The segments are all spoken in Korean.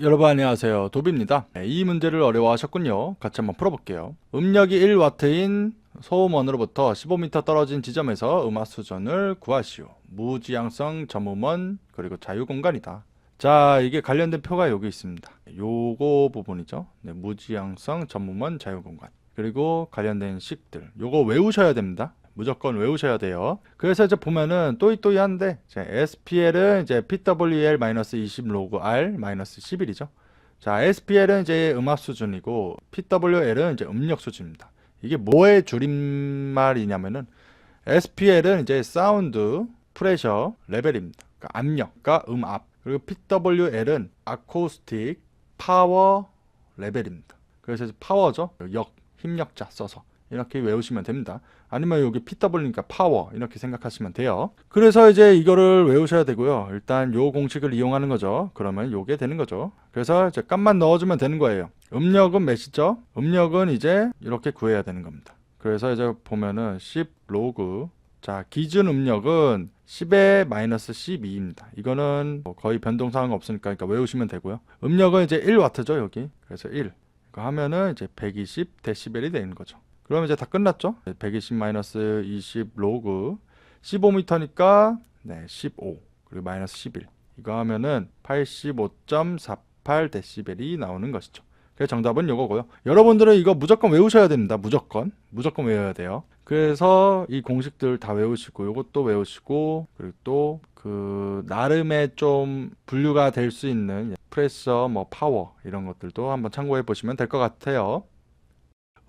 여러분 안녕하세요, 도비입니다. 이 문제를 어려워하셨군요. 같이 한번 풀어볼게요. 음력이 1W인 소음원으로부터 15m 떨어진 지점에서 음압 수준을 구하시오. 무지향성 점음원 그리고 자유공간이다. 자, 이게 관련된 표가 여기 있습니다. 요거 부분이죠. 네, 무지향성 점음원 자유공간 그리고 관련된 식들, 요거 외우셔야 됩니다. 무조건 외우셔야 돼요. 그래서 이제 보면은 또이또이한데 SPL은 이제 PWL-20 로그 R-11이죠. 자, SPL은 이제 음압 수준이고 PWL은 이제 음력 수준입니다. 이게 뭐의 줄임말이냐면은 SPL은 이제 사운드 프레셔 레벨입니다. 그러니까 압력과 음압. 그리고 PWL은 아코스틱 파워 레벨입니다. 그래서 파워죠. 힘력자 써서 이렇게 외우시면 됩니다. 아니면 여기 PW니까 파워 이렇게 생각하시면 돼요. 그래서 이제 이거를 외우셔야 되고요. 일단 요 공식을 이용하는 거죠. 그러면 요게 되는 거죠. 그래서 이제 값만 넣어주면 되는 거예요. 음력은 몇이죠? 음력은 이제 이렇게 구해야 되는 겁니다. 그래서 이제 보면은 10 로그, 자, 기준 음력은 10의 마이너스 12입니다. 이거는 거의 변동사항 없으니까 외우시면 되고요. 음력은 이제 1W죠, 여기. 그래서 1. 이거 하면은 이제 120 데시벨이 되는 거죠. 그럼 이제 다 끝났죠? 120-20 로그 15m니까 네, 15 그리고 마이너스 11 이거 하면은 85.48 데시벨이 나오는 것이죠. 그래서 정답은 이거고요. 여러분들은 이거 무조건 외우셔야 됩니다. 무조건 외워야 돼요. 그래서 이 공식들 다 외우시고 이것도 외우시고 그리고 또 그 나름의 좀 분류가 될 수 있는 프레셔, 뭐 파워 이런 것들도 한번 참고해 보시면 될 것 같아요.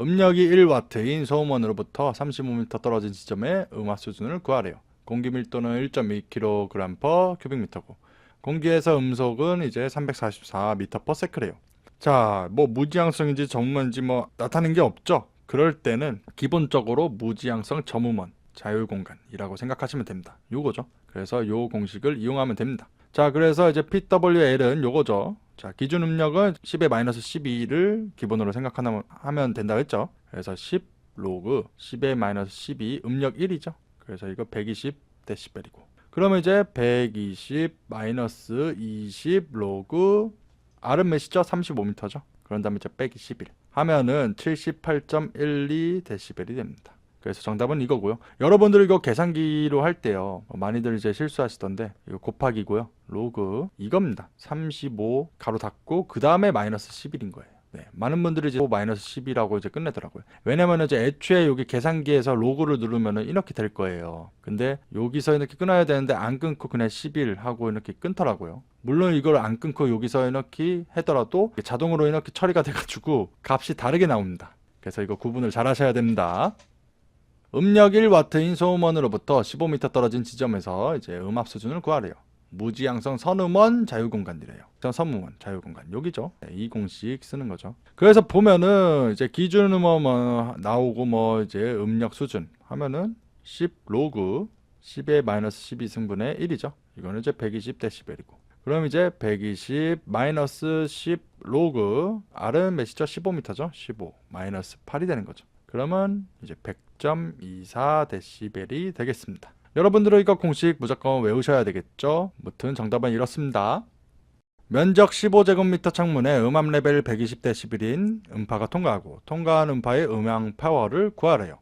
음력이 1W인 소음원으로부터 35m 떨어진 지점의 음압 수준을 구하래요. 공기 밀도는 1.2kg/큐빅미터고 공기에서 음속은 이제 344m/s래요. 자, 뭐 무지향성인지 점음원인지 뭐 나타낸 게 없죠. 그럴 때는 기본적으로 무지향성 점음원 자율공간이라고 생각하시면 됩니다. 요거죠. 그래서 요 공식을 이용하면 됩니다. 자, 그래서 이제 PWL은 요거죠. 자, 기준 음력은 10의 마이너스 12를 기본으로 생각하면 된다고 했죠. 그래서 10 로그 10의 마이너스 12 음력 1이죠. 그래서 이거 120 데시벨이고. 그러면 이제 120 마이너스 20 로그 R은 몇이죠? 35m죠. 그런 다음에 이제 빼기 11 하면은 78.12 데시벨이 됩니다. 그래서 정답은 이거고요. 여러분들 이거 계산기로 할 때요, 많이들 이제 실수하시던데 이거 곱하기고요, 로그 이겁니다. 35 가로 닫고 그 다음에 마이너스 11인 거예요. 네, 많은 분들이 이제 마이너스 10이라고 이제 끝내더라고요. 왜냐면은 이제 애초에 여기 계산기에서 로그를 누르면은 이렇게 될 거예요. 근데 여기서 이렇게 끊어야 되는데 안 끊고 그냥 11 하고 이렇게 끊더라고요. 물론 이걸 안 끊고 여기서 이렇게 하더라도 자동으로 이렇게 처리가 돼가지고 값이 다르게 나옵니다. 그래서 이거 구분을 잘 하셔야 됩니다. 음력 1W인 소음원으로부터 15m 떨어진 지점에서 이제 음압 수준을 구하래요. 무지향성 선음원 자유공간이래요. 선음원 자유공간 여기죠. 네, 이 공식 쓰는 거죠. 그래서 보면은 이제 기준 음원 나오고 뭐 이제 음력 수준 하면은 10 로그 10의 마이너스 12승분의 1이죠. 이거는 이제 120 데시벨이고. 그럼 이제 120 마이너스 10 로그 R은 몇이죠? 15m죠. 15 마이너스 8이 되는 거죠. 그러면 이제 100.24 데시벨이 되겠습니다. 여러분들은 이거 공식 무조건 외우셔야 되겠죠? 무튼 정답은 이렇습니다. 면적 15제곱미터 창문에 음압 레벨 120 데시벨인 음파가 통과하고 통과한 음파의 음향 파워를 구하래요.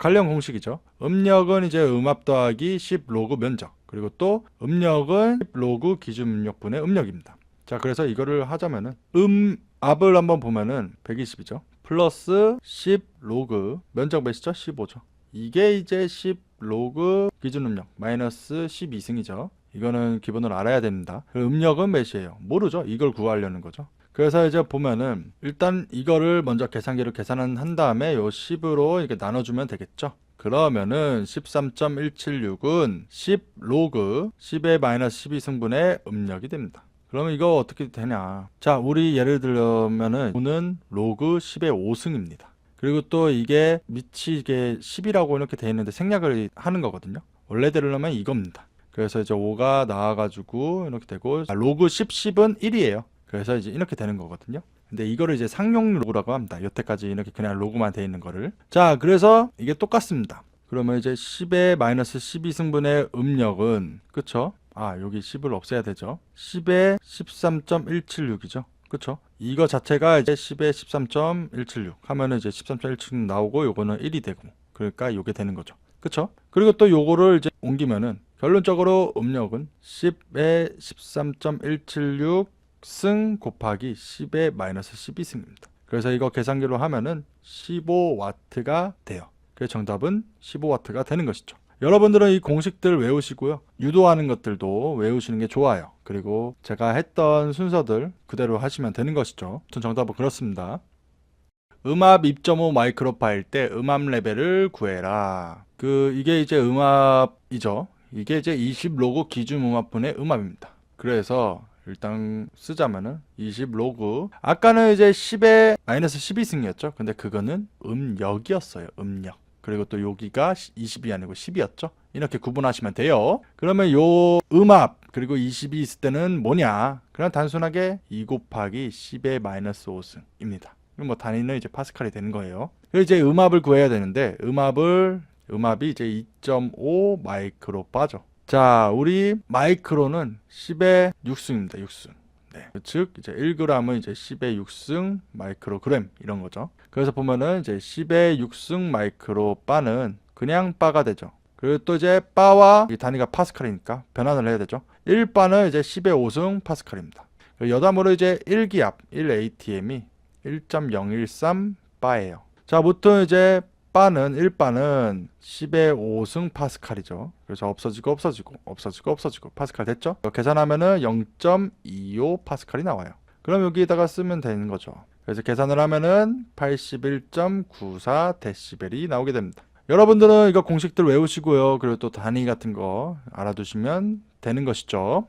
관련 공식이죠. 음력은 이제 음압 더하기 10 로그 면적, 그리고 또 음력은 10 로그 기준 음력분의 음력입니다. 자, 그래서 이거를 하자면은 음압을 한번 보면은 120이죠. 플러스 10 로그 면적 몇이죠? 15죠. 이게 이제 10 로그 기준 음력 마이너스 12승이죠. 이거는 기본으로 알아야 됩니다. 음력은 몇이에요? 모르죠. 이걸 구하려는 거죠. 그래서 이제 보면은 일단 이거를 먼저 계산기로 계산을 한 다음에 요 10으로 이렇게 나눠주면 되겠죠. 그러면은 13.176은 10 로그 10의 마이너스 12승분의 음력이 됩니다. 그러면 이거 어떻게 되냐? 자, 우리 예를 들면은 오는 로그 10의 5승입니다. 그리고 또 이게 밑이 이게 10이라고 이렇게 돼 있는데 생략을 하는 거거든요. 원래대로 하면 이겁니다. 그래서 이제 5가 나와가지고 이렇게 되고 로그 10, 10은 1이에요. 그래서 이제 이렇게 되는 거거든요. 근데 이거를 이제 상용 로그라고 합니다. 여태까지 이렇게 그냥 로그만 돼 있는 거를. 자, 그래서 이게 똑같습니다. 그러면 이제 10의 마이너스 12승분의 음력은 그쵸? 아, 여기 10을 없애야 되죠. 10에 13.176이죠. 그쵸? 이거 자체가 이제 10에 13.176 하면은 이제 13.176 나오고 요거는 1이 되고 그러니까 요게 되는 거죠. 그쵸? 그리고 또 요거를 이제 옮기면은 결론적으로 음력은 10에 13.176 승 곱하기 10의 마이너스 12승입니다. 그래서 이거 계산기로 하면은 15W가 돼요. 그래서 정답은 15W가 되는 것이죠. 여러분들은 이 공식들 외우시고요. 유도하는 것들도 외우시는 게 좋아요. 그리고 제가 했던 순서들 그대로 하시면 되는 것이죠. 전 정답은 그렇습니다. 음압 2.5 마이크로파일 때 음압 레벨을 구해라. 이게 이제 음압이죠. 이게 이제 20 로그 기준 음압분의 음압입니다. 그래서 일단 쓰자면은 20 로그 아까는 이제 10에 마이너스 12승이었죠. 근데 그거는 음력이었어요. 음력. 그리고 또 여기가 20이 아니고 10이었죠. 이렇게 구분하시면 돼요. 그러면 요 음압 그리고 20이 있을 때는 뭐냐? 그냥 단순하게 2 곱하기 10의 마이너스 5승입니다. 뭐 단위는 이제 파스칼이 되는 거예요. 그리고 이제 음압을 구해야 되는데 음압이 이제 2.5 마이크로바죠. 자, 우리 마이크로는 10의 6승입니다. 6승. 네. 즉 이제 1g은 이제 10의 6승 마이크로그램 이런 거죠. 그래서 보면은 이제 10의 6승 마이크로바는 그냥 바가 되죠. 그리고 또 이제 바와 이 단위가 파스칼이니까 변환을 해야 되죠. 1바는 이제 10의 5승 파스칼입니다. 여담으로 이제 1기압 1atm이 1.013 바예요. 자, 보통 이제 1바는 10의 5승 파스칼이죠. 그래서 없어지고 파스칼 됐죠? 계산하면은 0.25 파스칼이 나와요. 그럼 여기에다가 쓰면 되는 거죠. 그래서 계산을 하면은 81.94 데시벨이 나오게 됩니다. 여러분들은 이거 공식들 외우시고요. 그리고 또 단위 같은 거 알아두시면 되는 것이죠.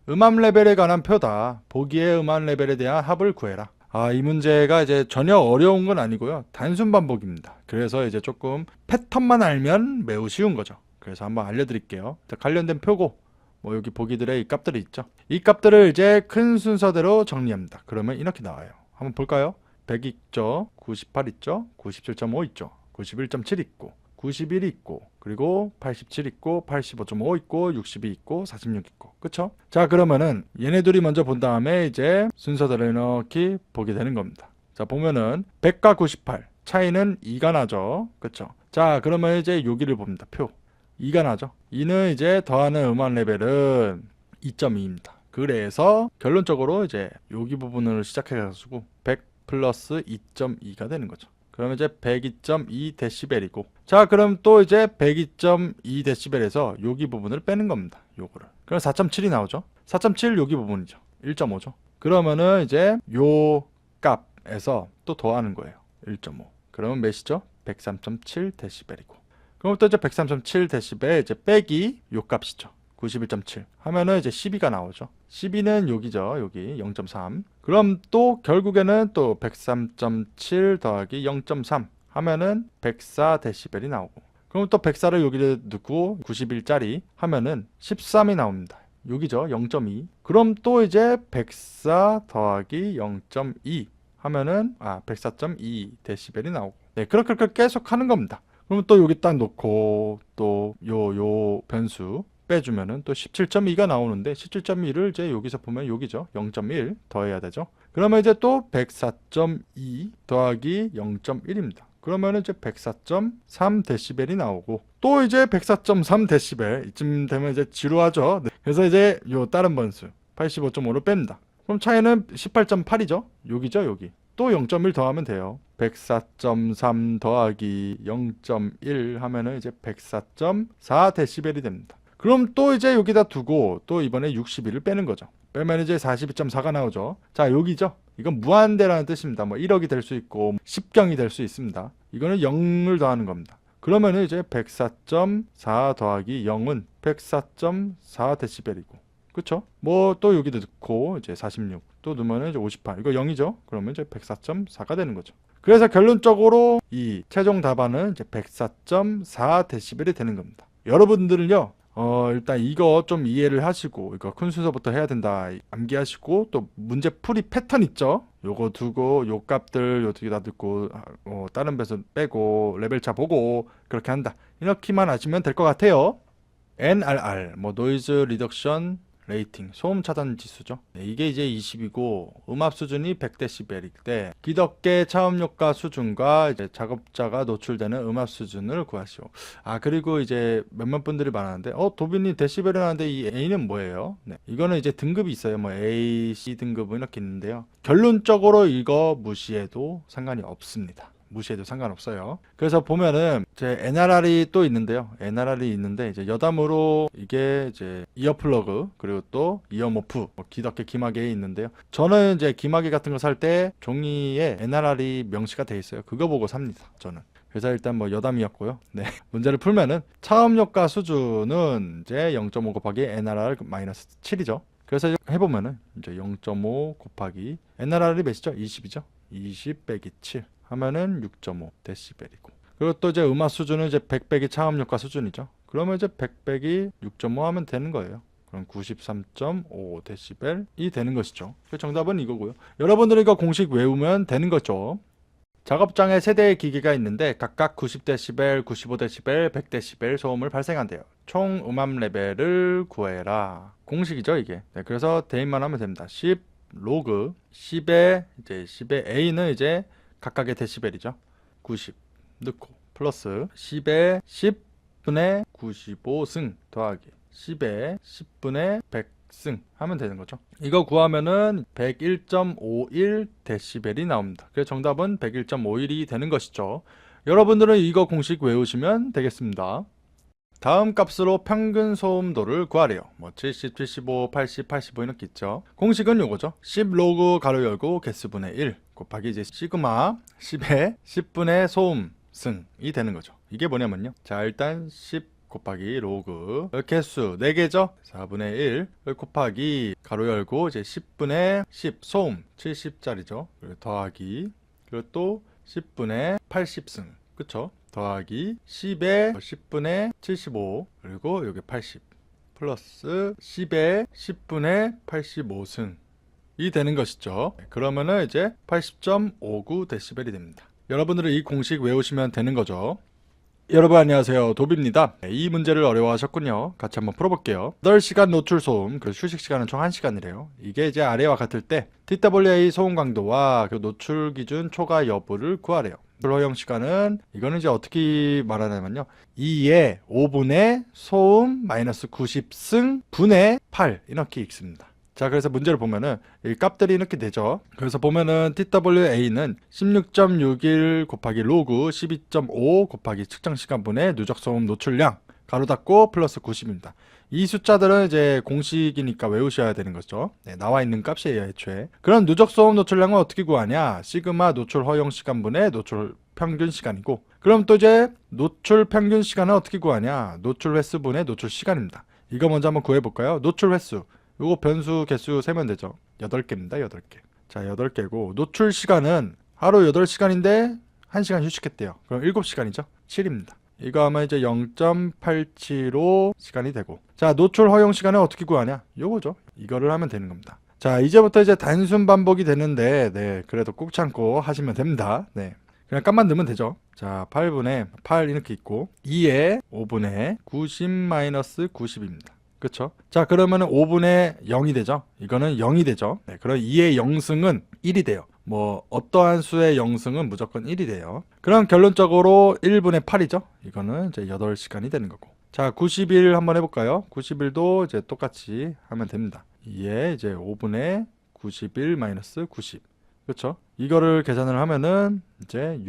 음압 레벨에 관한 표다. 보기의 음압 레벨에 대한 합을 구해라. 이 문제가 이제 전혀 어려운 건 아니고요. 단순 반복입니다. 그래서 이제 조금 패턴만 알면 매우 쉬운 거죠. 그래서 한번 알려드릴게요. 자, 관련된 표고, 뭐 여기 보기들의 이 값들이 있죠. 이 값들을 이제 큰 순서대로 정리합니다. 그러면 이렇게 나와요. 한번 볼까요? 100 있죠. 98 있죠. 97.5 있죠. 91.7 있고, 91이 있고, 그리고 87 있고, 85.5 있고, 62 있고, 46 있고. 그쵸? 자, 그러면은 얘네들이 먼저 본 다음에 이제 순서대로 이렇게 보게 되는 겁니다. 자, 보면은 100과 98 차이는 2가 나죠. 그쵸? 자, 그러면 이제 여기를 봅니다. 표 2가 나죠. 2는 이제 더하는 음압 레벨은 2.2입니다. 그래서 결론적으로 이제 여기 부분을 시작해가지고 100 플러스 2.2가 되는 거죠. 그러면 이제 102.2 데시벨이고, 자, 그럼 또 이제 102.2 데시벨에서 여기 부분을 빼는 겁니다. 요거를. 그럼 4.7이 나오죠. 4.7 여기 부분이죠. 1.5죠. 그러면은 이제 요 값에서 또 더하는 거예요. 1.5. 그러면 몇이죠? 103.7 데시벨이고. 그럼 또 이제 103.7 데시벨 이제 빼기 요 값이죠. 91.7 하면은 이제 12가 나오죠. 12는 여기죠. 여기 0.3. 그럼 또 결국에는 또 103.7 더하기 0.3 하면은 104 데시벨이 나오고. 그럼 또 104를 여기를 넣고 91짜리 하면은 13이 나옵니다. 여기죠. 0.2. 그럼 또 이제 104 더하기 0.2 하면은 104.2 데시벨이 나오고. 네, 그렇게 계속 하는 겁니다. 그럼 또 여기 딱 놓고 또 요 변수 빼주면은 또 17.2가 나오는데 17.2를 이제 여기서 보면 여기죠. 0.1 더해야 되죠. 그러면 이제 또 104.2 더하기 0.1입니다. 그러면 이제 104.3 데시벨이 나오고 또 이제 104.3 데시벨 이쯤 되면 이제 지루하죠. 네. 그래서 이제 요 다른 번수 85.5를 뺍니다. 그럼 차이는 18.8이죠. 여기죠, 여기. 또 0.1 더하면 돼요. 104.3 더하기 0.1 하면은 이제 104.4 데시벨이 됩니다. 그럼 또 이제 여기다 두고 또 이번에 61을 빼는 거죠. 빼면 이제 42.4가 나오죠. 자, 여기죠. 이건 무한대라는 뜻입니다. 뭐 1억이 될 수 있고 10경이 될 수 있습니다. 이거는 0을 더하는 겁니다. 그러면 이제 104.4 더하기 0은 104.4 데시벨이고. 그쵸? 뭐 또 여기도 넣고 이제 46 또 넣으면 이제 58 이거 0이죠? 그러면 이제 104.4가 되는 거죠. 그래서 결론적으로 이 최종 답안은 이제 104.4 데시벨이 되는 겁니다. 여러분들은요 일단 이거 좀 이해를 하시고 이거 큰 순서부터 해야 된다 암기하시고 또 문제 풀이 패턴 있죠? 요거 두고 요 값들 요쪽에다 넣고 다른 배수 빼고 레벨차 보고 그렇게 한다 이렇게만 하시면 될 것 같아요. NRR 뭐 노이즈 리덕션 레이팅, 소음 차단 지수죠. 네, 이게 이제 20이고 음압 수준이 100dB일 때 귀덮개 차음 효과 수준과 이제 작업자가 노출되는 음압 수준을 구하시오. 아, 그리고 이제 몇몇 분들이 말하는데 도비님 데시벨이 나는데 이 A는 뭐예요? 네, 이거는 이제 등급이 있어요. 뭐 A, C 등급은 이렇게 있는데요. 결론적으로 이거 무시해도 상관이 없습니다. 무시해도 상관없어요. 그래서 보면은 제 NRR이 또 있는데요. NRR이 있는데 이제 여담으로 이게 이제 이어 플러그 그리고 또 이어 모프 귀덮개 기마개에 있는데요. 저는 이제 기마개 같은 거 살 때 종이에 NRR이 명시가 돼 있어요. 그거 보고 삽니다. 저는. 그래서 일단 뭐 여담이었고요. 네. 문제를 풀면은 차음 효과 수준은 이제 0.5 곱하기 NRR 마이너스 7이죠. 그래서 해보면은 이제 0.5 곱하기 NRR이 몇이죠? 20이죠. 20 빼기 7 하면은 6.5 데시벨이고, 그리고 또 이제 음악 수준은 이제 100 빼기 차음 효과 수준이죠. 그러면 이제 100 빼기 6.5 하면 되는 거예요. 그럼 93.5 데시벨이 되는 것이죠. 정답은 이거고요. 여러분들이 이거 공식 외우면 되는 거죠. 작업장에 세 대의 기기가 있는데 각각 90dB, 95dB, 100dB 소음을 발생한대요. 총 음압 레벨을 구해라. 공식이죠, 이게. 네, 그래서 대입만 하면 됩니다. 10 로그 10의 이제 10의 A는 이제 각각의 데시벨이죠. 90 넣고 플러스 10의 10분의 95승 더하기 10의 10분의 100승 하면 되는 거죠. 이거 구하면은 101.51 데시벨이 나옵니다. 그래서 정답은 101.51이 되는 것이죠. 여러분들은 이거 공식 외우시면 되겠습니다. 다음 값으로 평균 소음도를 구하래요. 뭐 70, 75, 80, 85 이렇게 있죠. 공식은 요거죠. 10 로그 가로 열고 개수분의 1 곱하기 이제 시그마 10의 10분의 소음승이 되는 거죠. 이게 뭐냐면요. 자, 일단 10 곱하기 로그 개수 4개죠. 4분의 1 곱하기 가로 열고 이제 10분의 10 소음 70짜리죠. 그리고 더하기 그리고 또 10분의 80승 그쵸? 더하기 10의 10분의 75 그리고 여기 80 플러스 10의 10분의 85승이 되는 것이죠. 그러면은 이제 80.59 데시벨이 됩니다. 여러분들은 이 공식 외우시면 되는 거죠. 여러분 안녕하세요, 도비입니다. 이 문제를 어려워하셨군요. 같이 한번 풀어볼게요. 8시간 노출 소음, 그리고 휴식 시간은 총 1시간이래요. 이게 이제 아래와 같을 때 TWA 소음 강도와 그 노출 기준 초과 여부를 구하래요. 허용 시간은 이거는 이제 어떻게 말하냐면요. 2의 5분의 소음 마이너스 90승 분의 8 이렇게 읽습니다. 자, 그래서 문제를 보면은 이 값들이 이렇게 되죠. 그래서 보면은 TWA는 16.61 곱하기 로그 12.5 곱하기 측정 시간분의 누적 소음 노출량 가로 닫고 플러스 90입니다. 이 숫자들은 이제 공식이니까 외우셔야 되는 거죠. 네, 나와 있는 값이에요, 애초에. 그럼 누적 소음 노출량은 어떻게 구하냐? 시그마 노출 허용 시간분의 노출 평균 시간이고, 그럼 또 이제 노출 평균 시간은 어떻게 구하냐? 노출 횟수분의 노출 시간입니다. 이거 먼저 한번 구해 볼까요? 노출 횟수. 요거 변수 개수 세면 되죠. 8개입니다. 8개. 자, 8개고 노출 시간은 하루 8시간인데 1시간 휴식했대요. 그럼 7시간이죠. 7입니다. 이거 하면 이제 0.875 시간이 되고, 자, 노출 허용 시간은 어떻게 구하냐? 요거죠. 이거를 하면 되는 겁니다. 자, 이제부터 이제 단순 반복이 되는데, 네, 그래도 꾹 참고 하시면 됩니다. 네, 그냥 값만 넣으면 되죠. 자, 8분의 8 이렇게 있고 2에 5분의 90-90입니다. 그쵸? 자, 그러면은 5분의 0이 되죠. 이거는 0이 되죠. 네, 그럼 2의 0승은 1이 돼요. 뭐 어떠한 수의 0승은 무조건 1이 돼요. 그럼 결론적으로 1분의 8이죠. 이거는 이제 8시간이 되는 거고. 자, 90일 한번 해볼까요? 90일도 이제 똑같이 하면 됩니다. 2에 이제 5분의 91 마이너스 90. 그렇죠? 이거를 계산을 하면은 이제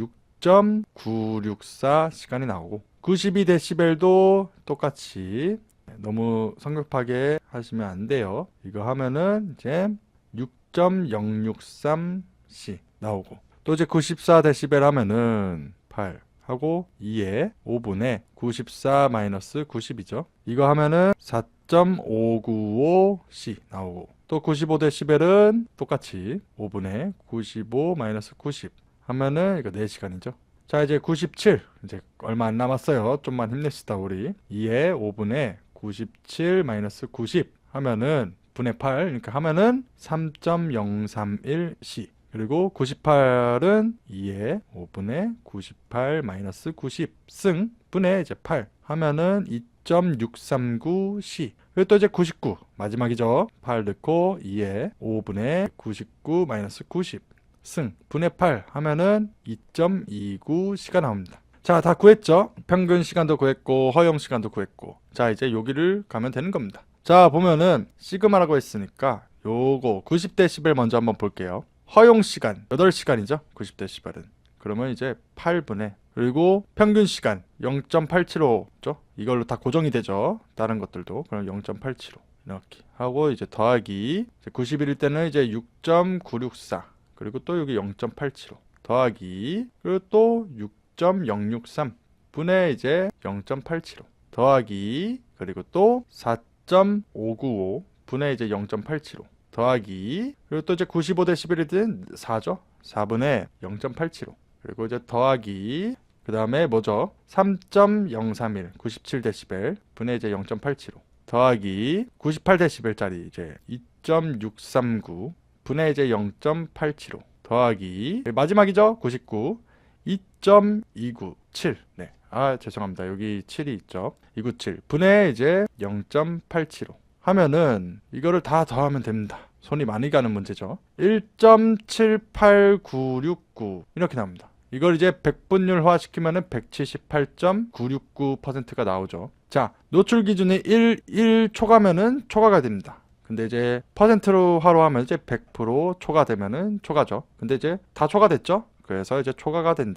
6.964 시간이 나오고, 92dB도 똑같이, 너무 성급하게 하시면 안 돼요. 이거 하면은 이제 6.063C 나오고, 또 이제 94dB 하면은 8 하고 2에 5분의 94 마이너스 90이죠. 이거 하면은 4.595C 나오고, 또 95dB은 똑같이 5분의 95 마이너스 90 하면은 이거 4시간이죠. 자, 이제 97, 이제 얼마 안 남았어요. 좀만 힘냅시다 우리. 2에 5분의 97 마이너스 90 하면은 분의 8, 그러니까 하면은 3.031C. 그리고 98은 2에 5분의 98 마이너스 90 승 분의 이제 8 하면은 2.639C. 그리고 또 이제 99 마지막이죠. 8 넣고 2에 5분의 99 마이너스 90 승 분의 8 하면은 2.29C가 나옵니다. 자, 다 구했죠? 평균 시간도 구했고 허용 시간도 구했고. 자, 이제 여기를 가면 되는 겁니다. 자, 보면은 시그마라고 했으니까 요거 90dB 먼저 한번 볼게요. 허용 시간 8시간이죠? 90dB은. 그러면 이제 8분의 그리고 평균 시간 0.875죠? 이걸로 다 고정이 되죠. 다른 것들도. 그럼 0.875 이렇게 하고 이제 더하기 이제 90일일 때는 이제 6.964 그리고 또 여기 0.875 더하기 그리고 또 6.063 분의 이제 0.875 더하기 그리고 또 4.595 분의 이제 0.875 더하기 그리고 또 이제 95dB일 때는 4죠? 4분의 0.875 그리고 이제 더하기 그 다음에 뭐죠? 3.031 97dB 분의 이제 0.875 더하기 98dB짜리 이제 2.639 분의 이제 0.875 더하기 마지막이죠? 99 2.297 네. 아 죄송합니다. 여기 7이 있죠. 297 분의 이제 0.875 하면은 이거를 다 더하면 됩니다. 손이 많이 가는 문제죠. 1.78969 이렇게 나옵니다. 이걸 이제 백분율화 시키면은 178.969%가 나오죠. 자, 노출 기준이 1 초과면은 초과가 됩니다. 근데 이제 퍼센트로 화로 하면 이제 100% 초과되면은 초과죠. 근데 이제 다 초과됐죠? 그래서 이제 초과가 되는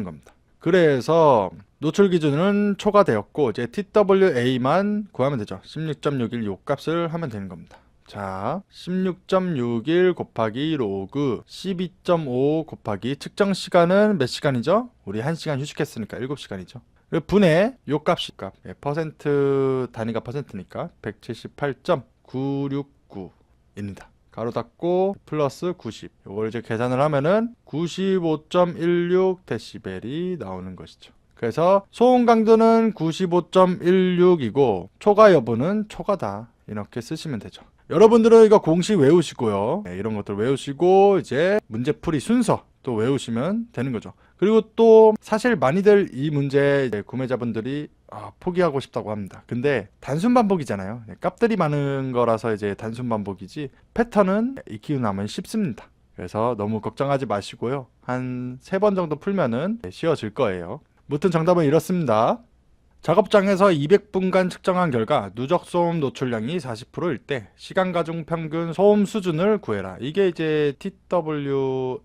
겁니다. 그래서 노출 기준은 초과되었고 이제 TWA만 구하면 되죠. 16.61 요 값을 하면 되는 겁니다. 자, 16.61 곱하기 로그 12.5 곱하기 측정 시간은 몇 시간이죠? 우리 1시간 휴식했으니까 7시간이죠. 그리고 분의 요 값이 퍼센트 단위가 퍼센트니까 178.969입니다. 가로 닫고 플러스 90. 이걸 이제 계산을 하면은 95.16dB이 나오는 것이죠. 그래서 소음 강도는 95.16이고 초과 여부는 초과다. 이렇게 쓰시면 되죠. 여러분들은 이거 공식 외우시고요. 네, 이런 것들 외우시고 이제 문제풀이 순서 또 외우시면 되는 거죠. 그리고 또 사실 많이들 이 문제 구매자분들이 포기하고 싶다고 합니다. 근데 단순 반복이잖아요. 네, 값들이 많은 거라서 이제 단순 반복이지 패턴은 익히고 나면 쉽습니다. 그래서 너무 걱정하지 마시고요. 한 3번 정도 풀면은 쉬워질 거예요. 무튼 정답은 이렇습니다. 작업장에서 200분간 측정한 결과 누적 소음 노출량이 40%일 때 시간 가중 평균 소음 수준을 구해라. 이게 이제 TWA죠.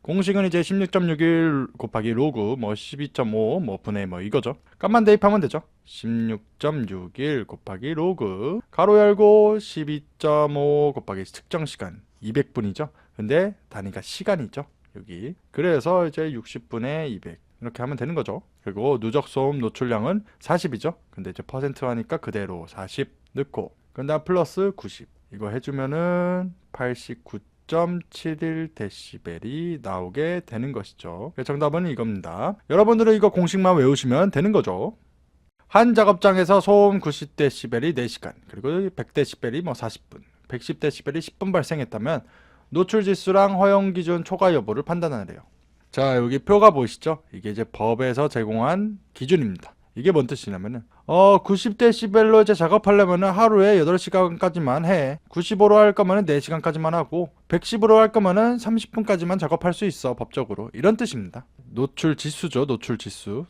공식은 이제 16.61 곱하기 로그 12.5 분의 이거죠. 값만 대입하면 되죠. 16.61 곱하기 로그 가로 열고 12.5 곱하기 측정 시간 200분이죠. 근데 단위가 시간이죠. 여기. 그래서 이제 60분의 200 이렇게 하면 되는 거죠. 그리고 누적 소음 노출량은 40이죠. 근데 이제 퍼센트 하니까 그대로 40 넣고 그다음 플러스 90 이거 해주면은 89.71dB이 나오게 되는 것이죠. 정답은 이겁니다. 여러분들은 이거 공식만 외우시면 되는 거죠. 한 작업장에서 소음 90dB이 4시간 그리고 100dB이 40분 110dB이 10분 발생했다면 노출 지수랑 허용 기준 초과 여부를 판단하래요. 자, 여기 표가 보이시죠? 이게 이제 법에서 제공한 기준입니다. 이게 뭔 뜻이냐면은 90dB로 이제 작업하려면은 하루에 8시간까지만 해. 95로 할 거면은 4시간까지만 하고 110으로 할 거면은 30분까지만 작업할 수 있어. 법적으로. 이런 뜻입니다. 노출 지수죠. 노출 지수.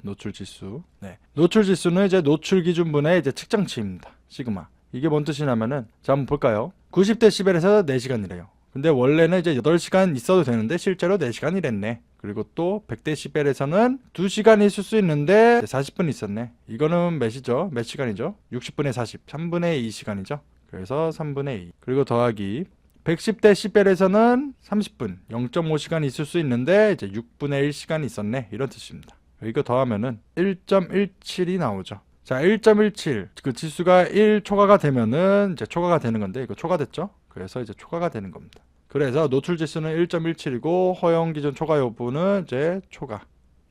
네. 노출 지수는 이제 노출 기준분의 이제 측정치입니다. 시그마. 이게 뭔 뜻이냐면은 자, 한번 볼까요? 90dB에서 4시간이래요. 근데 원래는 이제 8시간 있어도 되는데 실제로 4시간이랬네. 그리고 또 100dB에서는 2시간 있을 수 있는데 40분 있었네. 이거는 몇이죠? 몇 시간이죠? 60분의 40, 3분의 2시간이죠. 그래서 3분의 2. 그리고 더하기 110dB에서는 30분, 0.5시간 있을 수 있는데 이제 6분의 1시간 있었네. 이런 뜻입니다. 이거 더하면은 1.17이 나오죠. 자, 1.17. 그 지수가 1 초과가 되면은 이제 초과가 되는 건데 이거 초과됐죠? 그래서 이제 초과가 되는 겁니다. 그래서 노출 지수는 1.17이고 허용 기준 초과 여부는 이제 초과.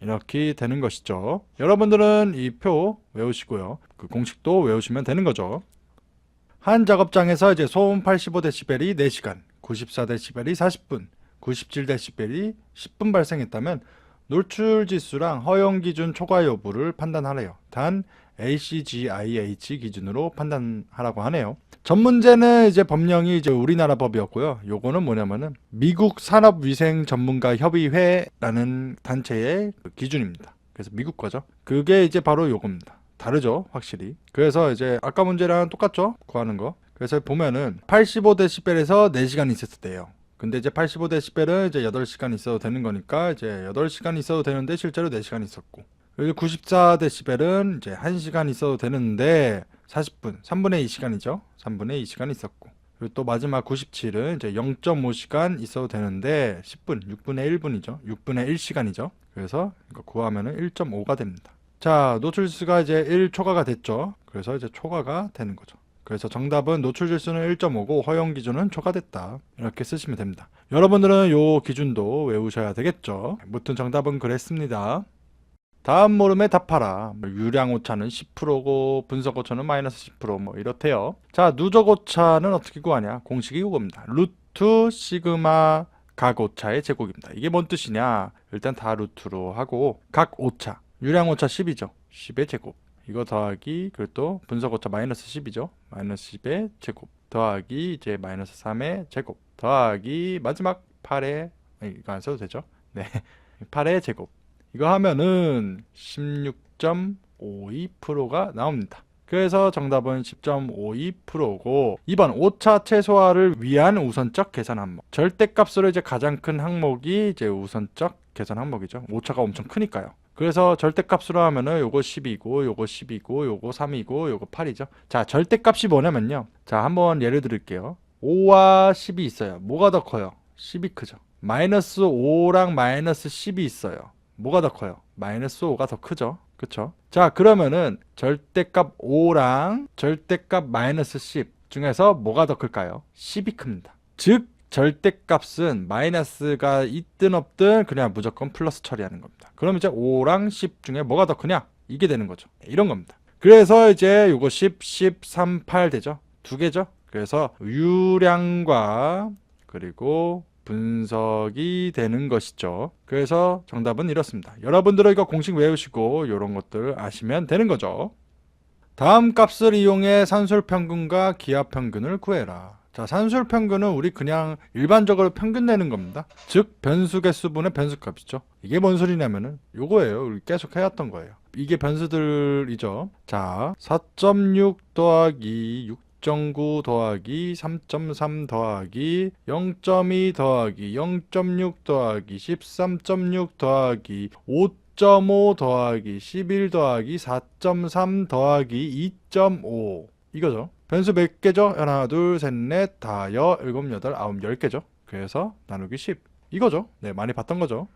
이렇게 되는 것이죠. 여러분들은 이 표 외우시고요. 그 공식도 외우시면 되는 거죠. 한 작업장에서 이제 소음 85dB이 4시간, 94dB이 40분, 97dB이 10분 발생했다면 노출 지수랑 허용 기준 초과 여부를 판단하래요. 단 ACGIH 기준으로 판단하라고 하네요. 전 문제는 이제 법령이 이제 우리나라 법이었고요. 요거는 뭐냐면은 미국 산업위생전문가협의회라는 단체의 기준입니다. 그래서 미국 거죠. 그게 이제 바로 요겁니다. 다르죠, 확실히. 그래서 이제 아까 문제랑 똑같죠, 구하는 거. 그래서 보면은 85dB에서 4시간 있었을 때요. 근데 이제 85dB은 이제 8시간 있어도 되는 거니까 이제 8시간 있어도 되는데 실제로 4시간 있었고, 그리고 94dB은 이제 1시간 있어도 되는데 40분, 3분의 2시간이죠. 3분의 2시간 있었고, 그리고 또 마지막 97은 이제 0.5시간 있어도 되는데 10분, 6분의 1분이죠. 6분의 1시간이죠. 그래서 이거 구하면은 1.5가 됩니다. 자, 노출지수가 이제 1초가가 됐죠. 그래서 이제 초과가 되는 거죠. 그래서 정답은 노출지수는 1.5고 허용 기준은 초과됐다. 이렇게 쓰시면 됩니다. 여러분들은 요 기준도 외우셔야 되겠죠. 무튼 정답은 그랬습니다. 다음 물음에 답하라. 유량 오차는 10%고 분석 오차는 마이너스 10% 뭐 이렇대요. 자, 누적 오차는 어떻게 구하냐? 공식이 이겁니다. 루트 시그마 각 오차의 제곱입니다. 이게 뭔 뜻이냐? 일단 다 루트로 하고 각 오차, 유량 오차 10이죠. 10의 제곱. 이거 더하기, 그리고 또 분석 오차 마이너스 10이죠. 마이너스 10의 제곱. 더하기 이제 마이너스 3의 제곱. 더하기 마지막 8의, 이거 안 써도 되죠? 네. 8의 제곱. 이거 하면은 16.52%가 나옵니다. 그래서 정답은 10.52%고 2번 오차 최소화를 위한 우선적 계산 항목. 절대값으로 이제 가장 큰 항목이 이제 우선적 계산 항목이죠. 오차가 엄청 크니까요. 그래서 절대값으로 하면은 요거 10이고 요거 10이고 요거 3이고 요거 8이죠. 자, 절대값이 뭐냐면요. 자, 한번 예를 들을게요. 5와 10이 있어요. 뭐가 더 커요? 10이 크죠. 마이너스 5랑 마이너스 10이 있어요. 뭐가 더 커요? 마이너스 5가 더 크죠. 그쵸? 자, 그러면은 절대값 5랑 절대값 마이너스 10 중에서 뭐가 더 클까요? 10이 큽니다. 즉 절대값은 마이너스가 있든 없든 그냥 무조건 플러스 처리하는 겁니다. 그럼 이제 5랑 10 중에 뭐가 더 크냐? 이게 되는 거죠. 이런 겁니다. 그래서 이제 요거 10, 10, 3, 8 되죠? 두 개죠? 그래서 유량과 그리고 분석이 되는 것이죠. 그래서 정답은 이렇습니다. 여러분들은 이거 공식 외우시고 이런 것들 아시면 되는 거죠. 다음 값을 이용해 산술평균과 기하평균을 구해라. 자, 산술평균은 우리 그냥 일반적으로 평균 내는 겁니다. 즉 변수 개수분의 변수값이죠. 이게 뭔 소리냐면은 요거예요. 우리 계속 해왔던 거예요. 이게 변수들이죠. 자, 4.6 더하기 6.9 더하기 3.3 더하기 0.2 더하기 0.6 더하기 13.6 더하기 5.5 더하기 11 더하기 4.3 더하기 2.5 이거죠. 변수 몇 개죠? 하나, 둘, 셋, 넷, 다, 일곱, 여덟, 아홉, 10개죠. 그래서 나누기 10 이거죠. 네, 많이 봤던 거죠.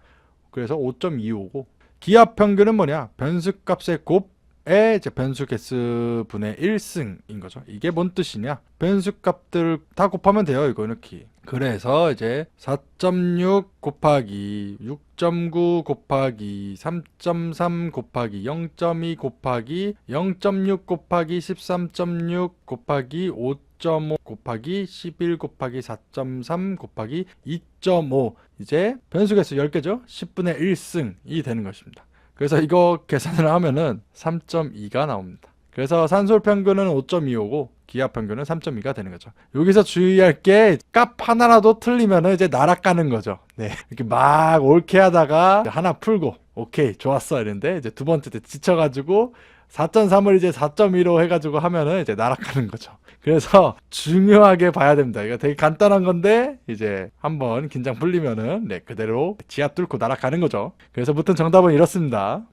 그래서 5.25고 기하평균은 뭐냐? 변수값의 곱에 이제 변수 개수 분의 1승인 거죠. 이게 뭔 뜻이냐? 변수값들 다 곱하면 돼요. 이거 이렇게. 그래서 이제 4.6 곱하기 6.9 곱하기 3.3 곱하기 0.2 곱하기 0.6 곱하기 13.6 곱하기 5.5 곱하기 11 곱하기 4.3 곱하기 2.5 이제 변수개수 10개죠. 10분의 1승이 되는 것입니다. 그래서 이거 계산을 하면은 3.2가 나옵니다. 그래서 산술평균은 5.25고 기하평균은 3.2가 되는 거죠. 여기서 주의할 게 값 하나라도 틀리면은 이제 날아가는 거죠. 네. 이렇게 막 옳게 하다가 하나 풀고 오케이 좋았어 이랬는데 이제 두 번째 때 지쳐가지고 4.3을 이제 4.2로 해가지고 하면은 이제 날아가는 거죠. 그래서 중요하게 봐야 됩니다. 이거 되게 간단한 건데 이제 한번 긴장 풀리면은 네, 그대로 지하 뚫고 날아가는 거죠. 그래서 무튼 정답은 이렇습니다.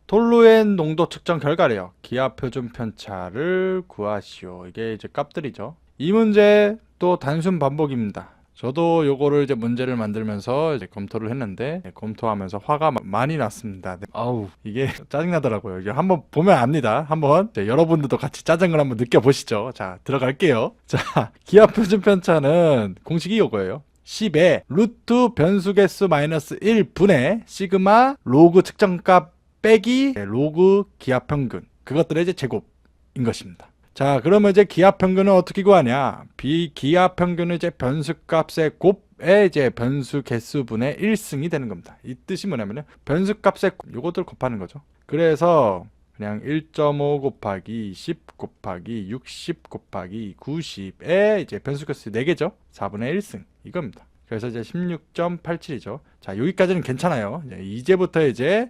톨루엔 농도 측정 결과래요. 기하 표준 편차를 구하시오. 이게 이제 값들이죠. 이 문제 또 단순 반복입니다. 저도 요거를 이제 문제를 만들면서 이제 검토를 했는데 검토하면서 화가 많이 났습니다. 네. 아우 이게 짜증나더라고요. 이게 한번 보면 압니다. 한번 여러분들도 같이 짜증을 한번 느껴보시죠. 자 들어갈게요. 자 기하 표준 편차는 공식이 이거예요. 10의 루트 변수 개수 마이너스 1분의 시그마 로그 측정값 빼기 로그 기하평균 그것들의 이제 제곱인 것입니다. 자 그러면 이제 기하평균은 어떻게 구하냐? 기하평균은 이제 변수값의 곱에 이제 변수 개수분의 1승이 되는 겁니다. 이 뜻이 뭐냐면은 변수값의 요것들 곱하는 거죠. 그래서 그냥 1.5 곱하기 10 곱하기 60 곱하기 90에 이제 변수개수 4개죠. 4분의 1승 이겁니다. 그래서 이제 16.87이죠. 자, 여기까지는 괜찮아요. 이제부터 이제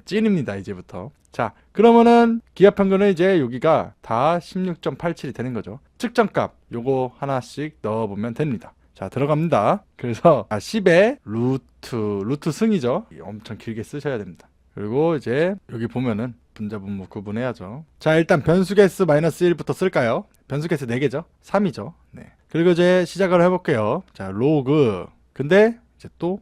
찐입니다. 이제부터. 자, 그러면은 기하평균은 이제 여기가 다 16.87이 되는 거죠. 측정값 요거 하나씩 넣어보면 됩니다. 자, 들어갑니다. 그래서 10의 루트 승이죠. 엄청 길게 쓰셔야 됩니다. 그리고 이제 여기 보면은 분자분모 구분해야죠. 자, 일단 변수개수 마이너스 1부터 쓸까요? 변수개수 4개죠. 3이죠. 네. 그리고 이제 시작을 해볼게요. 자, 로그. 근데 이제 또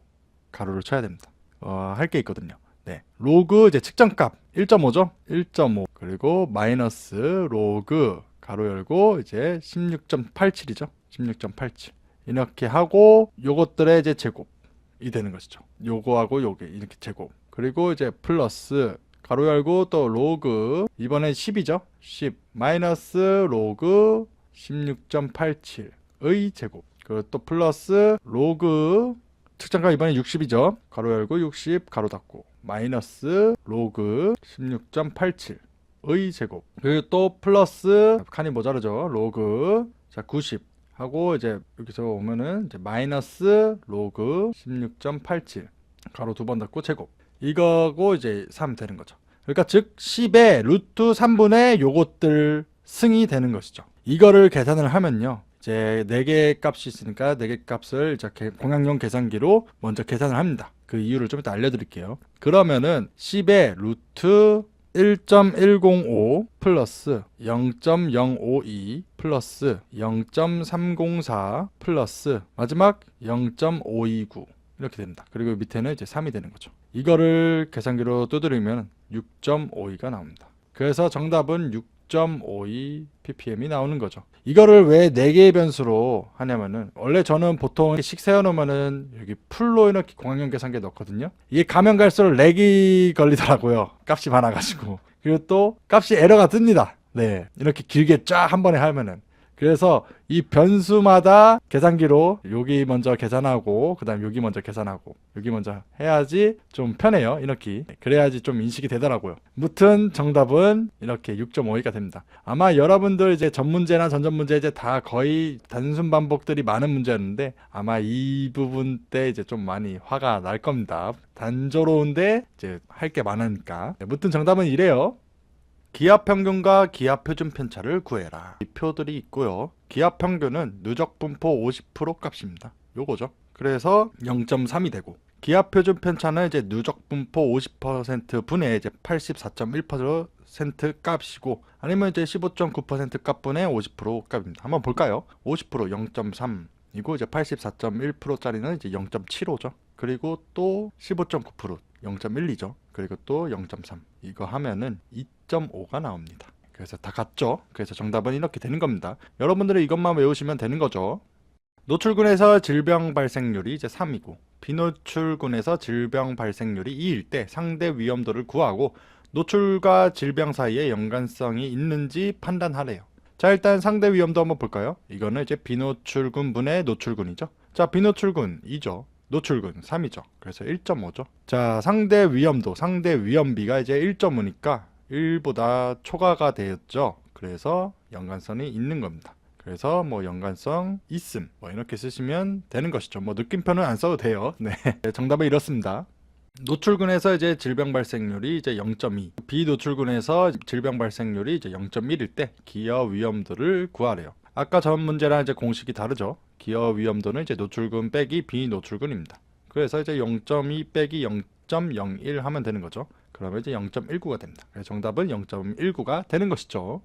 가로를 쳐야 됩니다. 할 게 있거든요. 네. 로그 이제 측정값 1.5죠. 1.5. 그리고 마이너스 로그 가로 열고 이제 16.87이죠. 16.87. 이렇게 하고 요것들의 이제 제곱이 되는 것이죠. 요거하고 요게 이렇게 제곱. 그리고 이제 플러스 가로 열고 또 로그 이번엔 10이죠. 10 마이너스 로그 16.87의 제곱. 그리고 또 플러스 로그 측정값 이번엔 60이죠. 가로 열고 60 가로 닫고 마이너스 로그 16.87의 제곱. 그리고 또 플러스 칸이 모자르죠. 로그 자 90 하고 이제 여기서 오면은 이제 마이너스 로그 16.87 가로 2번 닫고 제곱. 이거고 이제 3 되는 거죠. 그러니까 즉 10의 루트 3분의 요것들 승이 되는 것이죠. 이거를 계산을 하면요. 이제 4개 값이 있으니까 4개 값을 이제 공양용 계산기로 먼저 계산을 합니다. 그 이유를 좀 이따 알려드릴게요. 그러면은 10의 루트 1.105 플러스 0.052 플러스 0.304 플러스 마지막 0.529 이렇게 됩니다. 그리고 밑에는 이제 3이 되는 거죠. 이거를 계산기로 두드리면 6.52가 나옵니다. 그래서 정답은 6.52 ppm이 나오는 거죠. 이거를 왜 4개의 변수로 하냐면은 원래 저는 보통 식 세워놓으면은 여기 풀로 이렇게 공항용 계산기에 넣거든요. 이게 가면 갈수록 렉이 걸리더라고요. 값이 많아가지고. 그리고 또 값이 에러가 뜹니다. 네, 이렇게 길게 쫙 한 번에 하면은. 그래서 이 변수마다 계산기로 여기 먼저 계산하고 그 다음 여기 먼저 계산하고 여기 먼저 해야지 좀 편해요. 이렇게 그래야지 좀 인식이 되더라고요. 무튼 정답은 이렇게 6.52가 됩니다. 아마 여러분들 이제 전문제나 전전문제 이제 다 거의 단순 반복들이 많은 문제였는데 아마 이 부분 때 이제 좀 많이 화가 날 겁니다. 단조로운데 이제 할 게 많으니까. 무튼 정답은 이래요. 기하평균과 기하표준 편차를 구해라. 이 표들이 있고요. 기하평균은 누적분포 50% 값입니다. 요거죠. 그래서 0.3이 되고 기하표준 편차는 이제 누적분포 50% 분의 이제 84.1% 값이고 아니면 이제 15.9% 값분의 50% 값입니다. 한번 볼까요? 50% 0.3이고 이제 84.1%짜리는 이제 0.75죠. 그리고 또 15.9% 0.12죠. 그리고 또 0.3 이거 하면은 2.5가 나옵니다. 그래서 다 같죠. 그래서 정답은 이렇게 되는 겁니다. 여러분들은 이것만 외우시면 되는 거죠. 노출군에서 질병 발생률이 이제 3이고 비노출군에서 질병 발생률이 2일 때 상대 위험도를 구하고 노출과 질병 사이에 연관성이 있는지 판단하래요. 자, 일단 상대 위험도 한번 볼까요? 이거는 이제 비노출군 분의 노출군이죠. 자, 비노출군 2죠. 노출군 3이죠. 그래서 1.5죠. 자, 상대 위험도, 상대 위험비가 이제 1.5니까 1보다 초과가 되었죠. 그래서 연관성이 있는 겁니다. 그래서 뭐 연관성 있음 뭐 이렇게 쓰시면 되는 것이죠. 뭐 느낌표는 안 써도 돼요. 네, 정답은 이렇습니다. 노출군에서 이제 질병 발생률이 이제 0.2, 비노출군에서 질병 발생률이 이제 0.1일 때 기여 위험도를 구하래요. 아까 전 문제랑 이제 공식이 다르죠. 기여 위험도는 이제 노출군 빼기 비노출군입니다. 그래서 이제 0.2 빼기 0.01 하면 되는 거죠. 그러면 이제 0.19가 됩니다. 그래서 정답은 0.19가 되는 것이죠.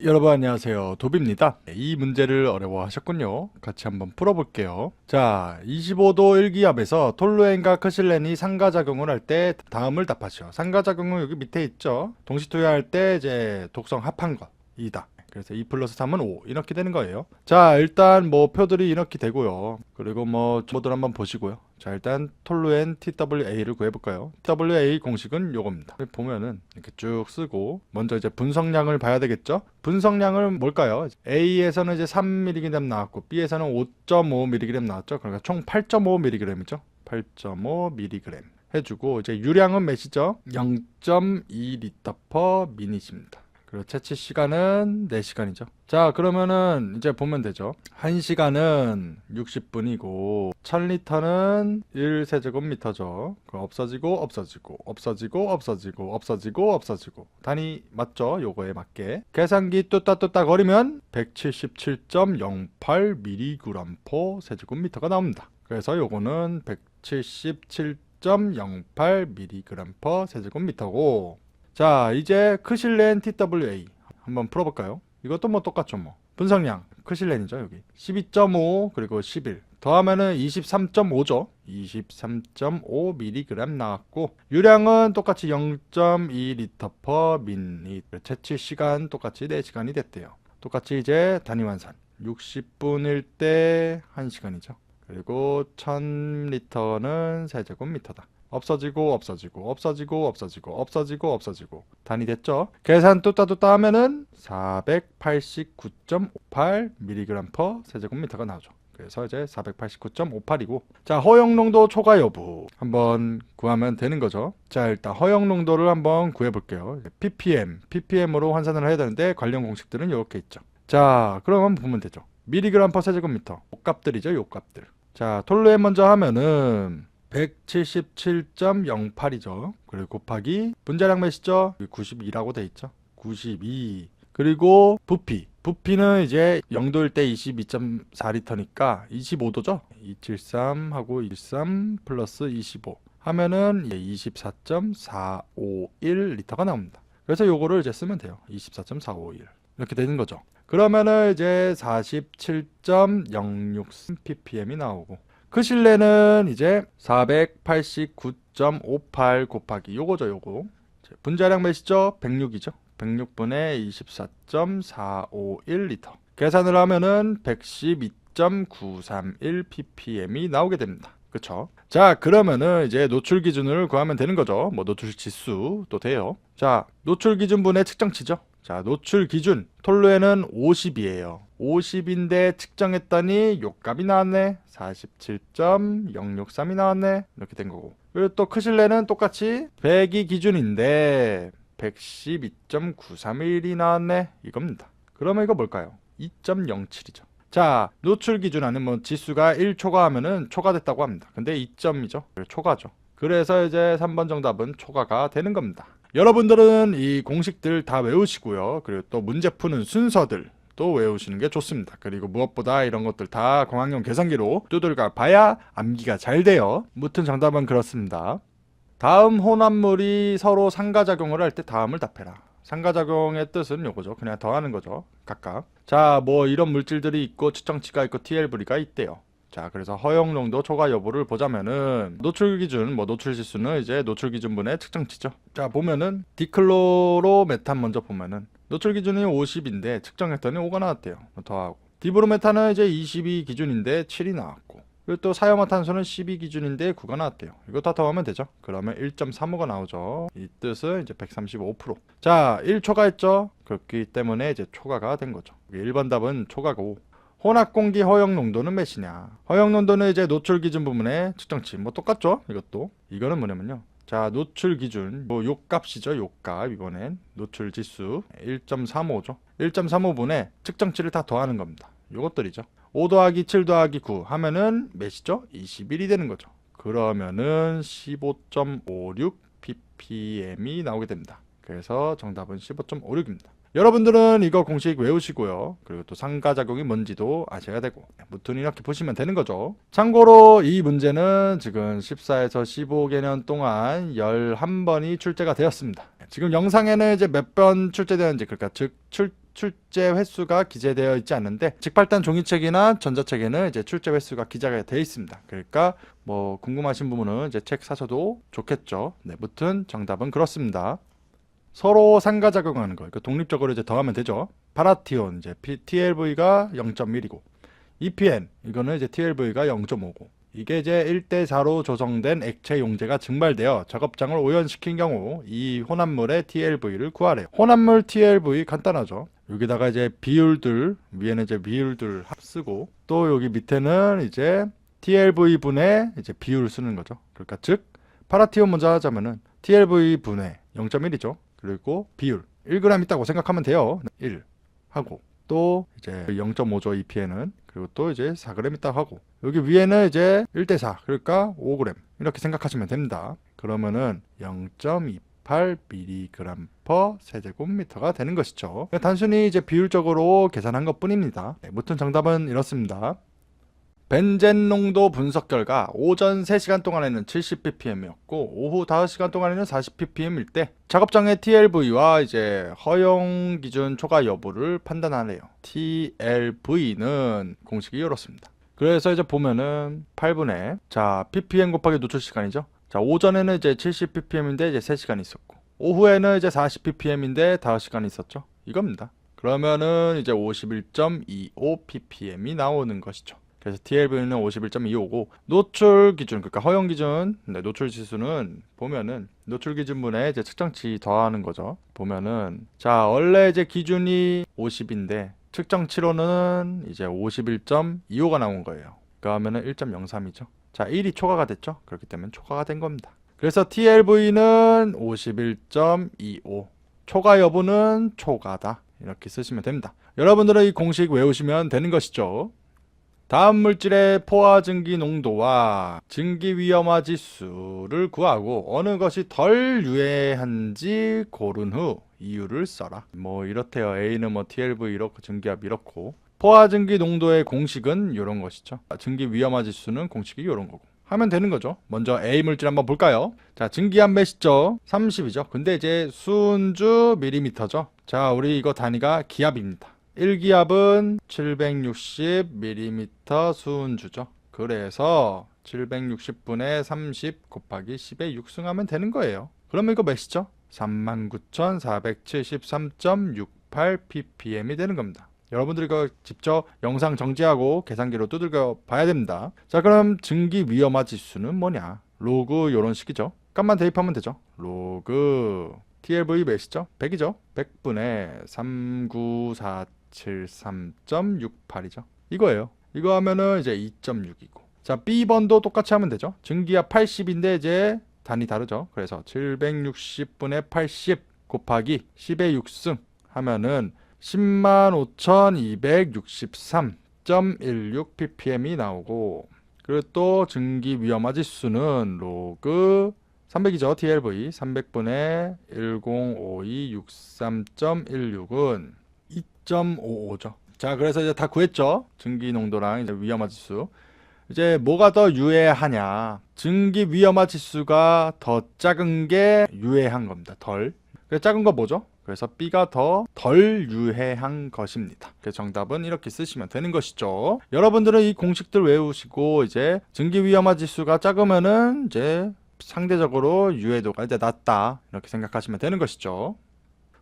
여러분 안녕하세요. 도비입니다. 이 문제를 어려워하셨군요. 같이 한번 풀어볼게요. 자, 25도 일기압에서 톨루엔과 크실렌이 상가작용을 할 때 다음을 답하시오. 상가작용은 여기 밑에 있죠. 동시투여할 때 이제 독성 합한 것 2다. 그래서 2 플러스 3은 5 이렇게 되는 거예요. 자, 일단 뭐 표들이 이렇게 되고요. 그리고 뭐 모듈 한번 보시고요. 자, 일단 톨루엔 TWA를 구해볼까요? TWA 공식은 요겁니다. 보면은 이렇게 쭉 쓰고 먼저 이제 분석량을 봐야 되겠죠? 분석량은 뭘까요? A에서는 이제 3mg 나왔고 B에서는 5.5mg 나왔죠. 그러니까 총 8.5mg이죠. 8.5mg. 해주고 이제 유량은 몇이죠? 0.2리터 퍼 미닛입니다. 그리고 채취 시간은 4시간이죠. 자, 그러면은 이제 보면 되죠. 1시간은 60분이고 1000리터는 1세제곱미터죠. 없어지고 없어지고 없어지고 없어지고 없어지고 없어지고 단위 맞죠? 요거에 맞게 계산기 뚜따뚜따 거리면 177.08mg per 세제곱미터가 나옵니다. 그래서 요거는 177.08mg per 세제곱미터고, 자 이제 크실렌 TWA 한번 풀어볼까요? 이것도 뭐 똑같죠. 뭐 분석량 크실렌이죠. 여기 12.5 그리고 11 더하면은 23.5죠 23.5mg 나왔고, 유량은 똑같이 0.2리터 퍼 미닛, 채취 시간 똑같이 4시간이 됐대요. 똑같이 이제 단위 환산 60분일 때 1시간이죠. 그리고 1000리터는 세제곱미터다. 없어지고 없어지고 없어지고 없어지고 없어지고 없어지고 단위 됐죠. 계산 뚜따뚜따 하면은 489.58mg per 세제곱미터가 나오죠. 그래서 이제 489.58이고, 자 허용농도 초과 여부 한번 구하면 되는 거죠. 자 일단 허용농도를 한번 구해 볼게요. ppm으로 환산을 해야 되는데 관련 공식들은 이렇게 있죠. 자 그러면 보면 되죠. 미리그램 per 세제곱미터 요값들이죠. 요값들. 자 톨루에 먼저 하면은 177.08이죠. 그리고 곱하기 분자량 몇이죠? 92라고 돼 있죠. 92. 그리고 부피는 이제 0도일 때 22.4리터니까 25도죠. 273하고 23 플러스 25 하면은 24.451리터가 나옵니다. 그래서 요거를 이제 쓰면 돼요. 24.451 이렇게 되는 거죠. 그러면은 이제 47.06ppm이 나오고, 크실렌은 이제 489.58 곱하기 요거죠. 요거 분자량 몇이죠? 106이죠. 106분의 24.451리터 계산을 하면은 112.931ppm이 나오게 됩니다. 그쵸? 자 그러면은 이제 노출 기준을 구하면 되는 거죠. 뭐 노출 지수도 돼요. 자 노출 기준분의 측정치죠. 자 노출 기준 톨루에는 50이에요 50인데 측정했더니 요 값이 나왔네. 47.063이 나왔네. 이렇게 된 거고, 그리고 또 크실렌은 똑같이 100이 기준인데 112.931이 나왔네. 이겁니다. 그러면 이거 뭘까요? 2.07이죠. 자 노출 기준 안에 뭐 지수가 1초가 하면은 초과됐다고 합니다. 근데 2점이죠. 초과죠. 그래서 이제 3번 정답은 초과가 되는 겁니다. 여러분들은 이 공식들 다 외우시고요. 그리고 또 문제 푸는 순서들 또 외우시는 게 좋습니다. 그리고 무엇보다 이런 것들 다 공학용 계산기로 두들겨 봐야 암기가 잘 돼요. 무튼 정답은 그렇습니다. 다음 혼합물이 서로 상가작용을 할 때 다음을 답해라. 상가작용의 뜻은 요거죠. 그냥 더하는 거죠. 각각. 자, 뭐 이런 물질들이 있고 측정치가 있고 TLV가 있대요. 자, 그래서 허용농도 초과 여부를 보자면은 노출 기준, 뭐 노출 지수는 이제 노출 기준분의 측정치죠. 자, 보면은 디클로로메탄 먼저 보면은 노출 기준이 50인데 측정했더니 5가 나왔대요. 더하고 디브로메탄은 이제 22 기준인데 7이 나왔고, 그리고 또 사이화탄소는 12 기준인데 9가 나왔대요. 이거 다 더하면 되죠. 그러면 1.35가 나오죠. 이 뜻은 이제 135%. 자, 1초과했죠. 그렇기 때문에 이제 초과가 된 거죠. 1번 답은 초과고, 혼합공기 허용농도는 몇이냐. 허용농도는 이제 노출 기준 부분의 측정치 뭐 똑같죠. 이거는 뭐냐면요, 자 노출 기준 뭐 요값이죠. 요값 이번엔 노출 지수 1.35죠 1.35분의 측정치를 다 더하는 겁니다. 요것들이죠. 5 더하기 7 더하기 9 하면은 몇이죠? 21이 되는 거죠. 그러면은 15.56 ppm이 나오게 됩니다. 그래서 정답은 15.56입니다. 여러분들은 이거 공식 외우시고요. 그리고 또 상가작용이 뭔지도 아셔야 되고, 무튼 이렇게 보시면 되는 거죠. 참고로 이 문제는 지금 14에서 15개년 동안 11번이 출제가 되었습니다. 지금 영상에는 이제 몇 번 출제되었는지, 그러니까 즉 출제 횟수가 기재되어 있지 않는데 직발단 종이책이나 전자책에는 이제 출제 횟수가 기재가 되어 있습니다. 그러니까 뭐 궁금하신 부분은 이제 책 사셔도 좋겠죠. 네, 무튼 정답은 그렇습니다. 서로 상가작용하는 거, 그러니까 독립적으로 이제 더하면 되죠. 파라티온 이제 TLV가 0.1이고, EPN 이거는 이제 TLV가 0.5고, 이게 이제 1대4로 조성된 액체 용제가 증발되어 작업장을 오염시킨 경우 이 혼합물의 TLV를 구하래요. 혼합물 TLV 간단하죠. 여기다가 이제 비율들, 위에는 이제 비율들 쓰고, 또 여기 밑에는 이제 TLV 분의 이제 비율을 쓰는 거죠. 그러니까 즉 파라티온 먼저 하자면은 TLV 분해 0.1이죠. 그리고 비율 1g 있다고 생각하면 돼요. 1 하고 또 이제 0.5죠. EPN은. 그리고 또 이제 4g 있다고 하고 여기 위에는 이제 1대4 그러니까 5g 이렇게 생각하시면 됩니다. 그러면은 0.28mg per 세제곱미터가 되는 것이죠. 단순히 이제 비율적으로 계산한 것 뿐입니다. 네, 무튼 정답은 이렇습니다. 벤젠 농도 분석 결과 오전 3시간 동안에는 70ppm이었고 오후 5시간 동안에는 40ppm일 때 작업장의 TLV와 이제 허용 기준 초과 여부를 판단하래요. TLV는 공식이 이렇습니다. 그래서 이제 보면은 8분의 자 ppm 곱하기 노출 시간이죠. 자 오전에는 이제 70ppm인데 이제 3시간 있었고 오후에는 이제 40ppm인데 5시간 있었죠. 이겁니다. 그러면은 이제 51.25ppm이 나오는 것이죠. 그래서 TLV는 51.25고 노출 기준 그러니까 허용 기준 노출 지수는 보면은 노출 기준분에 이제 측정치 더하는 거죠. 보면은 자 원래 이제 기준이 50인데 측정치로는 이제 51.25가 나온 거예요. 그러면은 1.03이죠. 자 1이 초과가 됐죠. 그렇기 때문에 초과가 된 겁니다. 그래서 TLV는 51.25 초과 여부는 초과다 이렇게 쓰시면 됩니다. 여러분들은 이 공식 외우시면 되는 것이죠. 다음 물질의 포화 증기 농도와 증기 위험화 지수를 구하고 어느 것이 덜 유해한지 고른 후 이유를 써라. 뭐 이렇대요. A는 뭐 TLV 이렇고 증기압 이렇고 포화 증기 농도의 공식은 이런 것이죠. 증기 위험화 지수는 공식이 이런 거고 하면 되는 거죠. 먼저 A 물질 한번 볼까요? 자 증기압 몇이죠? 30이죠. 근데 이제 순주 밀리미터죠. 자 우리 이거 단위가 기압입니다. 1기압은 760mm 수은주죠. 그래서 760분의 30 곱하기 10의 6승하면 되는 거예요. 그러면 이거 몇이죠? 39,473.68ppm이 되는 겁니다. 여러분들 이거 직접 영상 정지하고 계산기로 두들겨 봐야 됩니다. 자 그럼 증기 위험화 지수는 뭐냐? 로그 요런 식이죠. 값만 대입하면 되죠. 로그 TLV 몇이죠? 100이죠. 100분의 39473.68이죠. 이거예요. 이거 하면은 이제 2.6이고. 자, B번도 똑같이 하면 되죠. 증기압 80인데 이제 단위 다르죠. 그래서 760분의 80 곱하기 10의 6승 하면은 105,263.16 ppm이 나오고 그리고 또 증기 위험화 지수는 로그 300이죠. TLV 300분의 105263.16은 2.55죠. 자, 그래서 이제 다 구했죠. 증기 농도랑 이제 위험화 지수. 이제 뭐가 더 유해하냐? 증기 위험화 지수가 더 작은 게 유해한 겁니다. 덜. 그래서 작은 거 뭐죠? 그래서 B가 더 덜 유해한 것입니다. 그래서 정답은 이렇게 쓰시면 되는 것이죠. 여러분들은 이 공식들 외우시고 이제 증기 위험화 지수가 작으면은 이제 상대적으로 유해도가 이제 낮다 이렇게 생각하시면 되는 것이죠.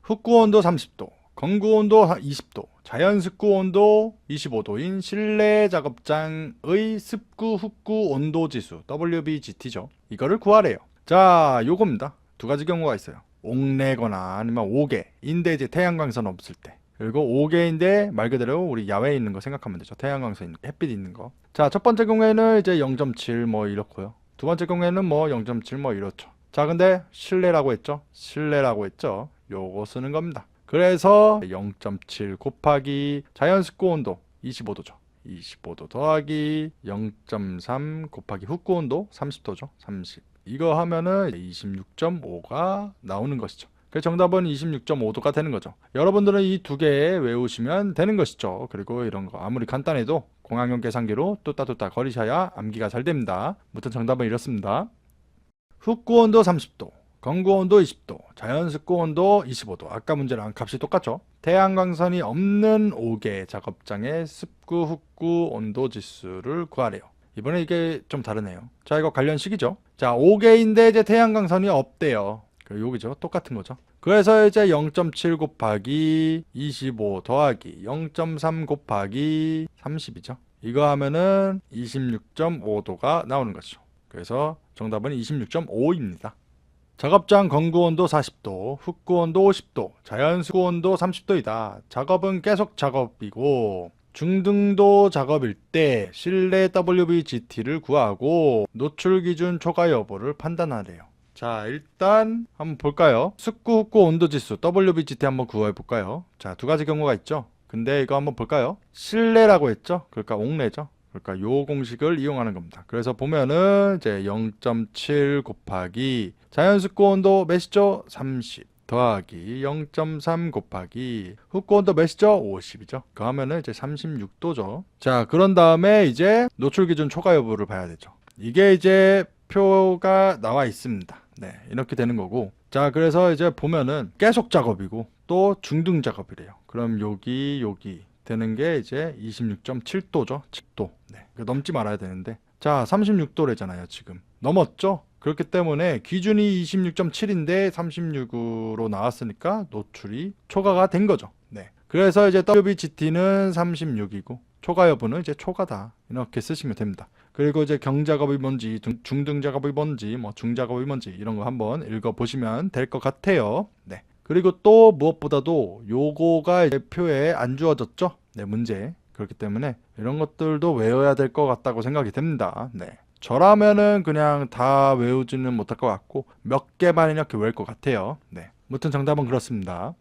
흡구 온도 30도, 건구 온도 20도, 자연 습구 온도 25도인 실내 작업장의 습구 흡구 온도 지수 WBGT죠. 이거를 구하래요. 자, 요겁니다. 두 가지 경우가 있어요. 옥내거나 아니면 5개인데 이제 태양광선 없을 때. 그리고 5개인데 말 그대로 우리 야외에 있는 거 생각하면 되죠. 태양광선 햇빛 있는 거. 자, 첫 번째 경우에는 이제 0.7 뭐 이렇고요. 두 번째 경우에는 뭐 0.7 뭐 이렇죠. 자, 근데 실내라고 했죠. 실내라고 했죠. 요거 쓰는 겁니다. 그래서 0.7 곱하기 자연 습구 온도 25도죠. 25도 더하기 0.3 곱하기 흡구 온도 30도죠. 30. 이거 하면은 26.5가 나오는 것이죠. 그래서 정답은 26.5도가 되는 거죠. 여러분들은 이 두 개 외우시면 되는 것이죠. 그리고 이런 거 아무리 간단해도 공학용 계산기로 뚜따뚜따 거리셔야 암기가 잘 됩니다. 무튼 정답은 이렇습니다. 흡구 온도 30도, 건구 온도 20도, 자연 습구 온도 25도. 아까 문제랑 값이 똑같죠. 태양광선이 없는 5개 작업장의 습구 흡구 온도 지수를 구하래요. 이번에 이게 좀 다르네요. 자, 이거 관련식이죠. 자, 5개인데 이제 태양광선이 없대요. 여기죠. 똑같은 거죠. 그래서 이제 0.7 곱하기 25 더하기 0.3 곱하기 30이죠. 이거 하면은 26.5도가 나오는 거죠. 그래서 정답은 26.5입니다. 작업장 건구 온도 40도, 흡구 온도 50도, 자연 습구 온도 30도이다. 작업은 계속 작업이고 중등도 작업일 때 실내 WBGT를 구하고 노출 기준 초과 여부를 판단하래요. 자, 일단 한번 볼까요? 숙구 후쿠 온도 지수 WBGT 한번 구해 볼까요? 자, 두 가지 경우가 있죠. 근데 이거 한번 볼까요? 실내라고 했죠? 그러니까 옥내죠. 그러니까 요 공식을 이용하는 겁니다. 그래서 보면은 이제 0.7 곱하기 자연 숙고 온도 몇이죠? 30 더하기 0.3 곱하기 후고 온도 몇이죠? 50이죠. 그 하면은 이제 36도죠. 자, 그런 다음에 이제 노출 기준 초과 여부를 봐야 되죠. 이게 이제 표가 나와 있습니다. 네, 이렇게 되는 거고. 자, 그래서 이제 보면은 계속 작업이고 또 중등 작업이래요. 그럼 여기 되는 게 이제 26.7도죠. 7도. 네, 넘지 말아야 되는데. 자, 36도래잖아요, 지금. 넘었죠? 그렇기 때문에 기준이 26.7인데 36으로 나왔으니까 노출이 초과가 된 거죠. 네. 그래서 이제 WBGT는 36이고 초과 여부는 이제 초과다. 이렇게 쓰시면 됩니다. 그리고 이제 경작업이 뭔지, 중등 작업이 뭔지, 뭐 중작업이 뭔지 이런 거 한번 읽어보시면 될 것 같아요. 네. 그리고 또 무엇보다도 요거가 이제 표에 안 주어졌죠? 네, 문제. 그렇기 때문에 이런 것들도 외워야 될 것 같다고 생각이 됩니다. 네. 저라면은 그냥 다 외우지는 못할 것 같고 몇 개만 이렇게 외울 것 같아요. 네. 아무튼 정답은 그렇습니다.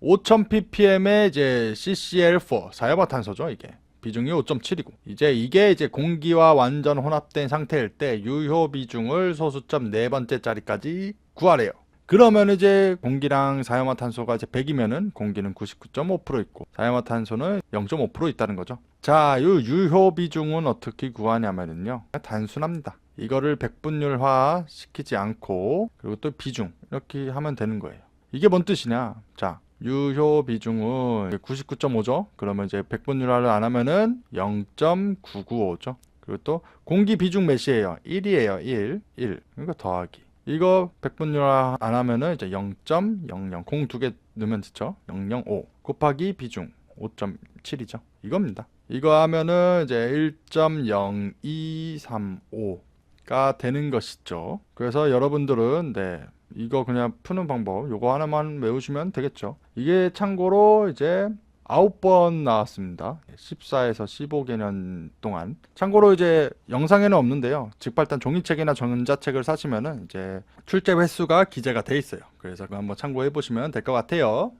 5000ppm의 이제 CCl4 사이버탄소죠, 이게. 비중이 5.7이고 이게 이제 공기와 완전 혼합된 상태일 때 유효 비중을 소수점 네 번째 자리까지 구하래요. 그러면 이제 공기랑 사이화탄소가 이제 100이면은 공기는 99.5% 있고 사이화탄소는 0.5% 있다는 거죠. 자, 이 유효 비중은 어떻게 구하냐면요. 단순합니다. 이거를 백분율화 시키지 않고 그리고 또 비중 이렇게 하면 되는 거예요. 이게 뭔 뜻이냐? 자, 유효 비중은 99.5죠. 그러면 이제 백분율화를 안 하면은 0.995죠. 그리고 또 공기 비중 몇이에요? 1이에요. 1. 그러니까 더하기. 이거 백분율화 안 하면은 이제 0.00 공 두 개 넣으면 되죠. 005 곱하기 비중 5.7이죠. 이겁니다. 이거 하면은 이제 1.0235가 되는 것이죠. 그래서 여러분들은 네, 이거 그냥 푸는 방법 요거 하나만 외우시면 되겠죠. 이게 참고로 이제 9번 나왔습니다. 14에서 15개년 동안. 참고로 이제 영상에는 없는데요. 직발단 종이책이나 전자책을 사시면은 이제 출제 횟수가 기재가 돼 있어요. 그래서 그거 한번 참고해 보시면 될 것 같아요.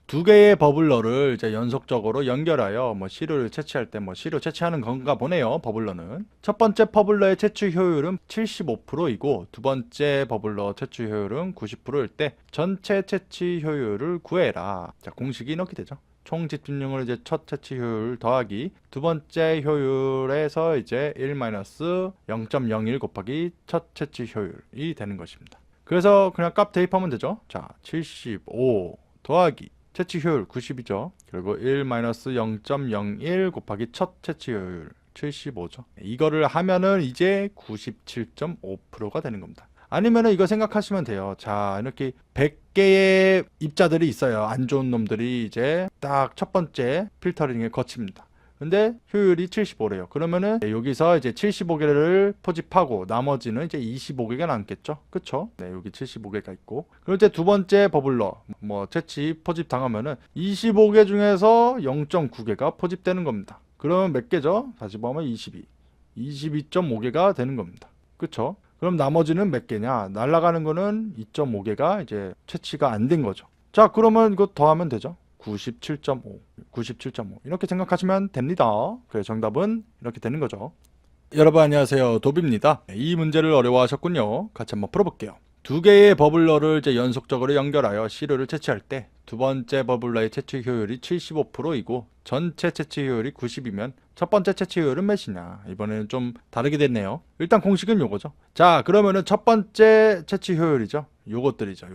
두 개의 버블러를 이제 연속적으로 연결하여 뭐 시료를 채취할 때 뭐 시료 채취하는 건가 보네요. 버블러는 첫 번째 버블러의 채취 효율은 75%이고 두 번째 버블러 채취 효율은 90%일 때 전체 채취 효율을 구해라. 자, 공식이 이렇게 되죠. 총 집중률을 이제 첫 채취 효율 더하기 두 번째 효율에서 이제 1-0.01 곱하기 첫 채취 효율이 되는 것입니다. 그래서 그냥 값 대입하면 되죠. 자, 75 더하기 채취 효율 90이죠. 그리고 1-0.01 곱하기 첫 채취 효율 75죠. 이거를 하면은 이제 97.5%가 되는 겁니다. 아니면은 이거 생각하시면 돼요. 자, 이렇게 100개의 입자들이 있어요. 안 좋은 놈들이 이제 딱 첫 번째 필터링에 거칩니다. 근데 효율이 75래요. 그러면은 여기서 이제 75개를 포집하고 나머지는 이제 25개가 남겠죠. 그쵸? 네, 여기 75개가 있고. 그리고 이제 두 번째 버블러 뭐 채취 포집 당하면은 25개 중에서 0.9개가 포집되는 겁니다. 그러면 몇 개죠? 다시 보면 22.5개가 되는 겁니다. 그쵸? 그럼 나머지는 몇 개냐? 날아가는 거는 2.5개가 이제 채취가 안 된 거죠. 자, 그러면 이거 더하면 되죠. 97.5 이렇게 생각하시면 됩니다. 그래서 정답은 이렇게 되는 거죠. 여러분 안녕하세요, 도비입니다. 이 문제를 어려워하셨군요. 같이 한번 풀어볼게요. 두 개의 버블러를 이제 연속적으로 연결하여 시료를 채취할 때 두 번째 버블러의 채취 효율이 75%이고 전체 채취 효율이 90이면 첫 번째 채취 효율은 몇이냐? 이번에는 좀 다르게 됐네요. 일단 공식은 요거죠. 자, 그러면은 첫 번째 채취 효율이죠. 요것들이죠.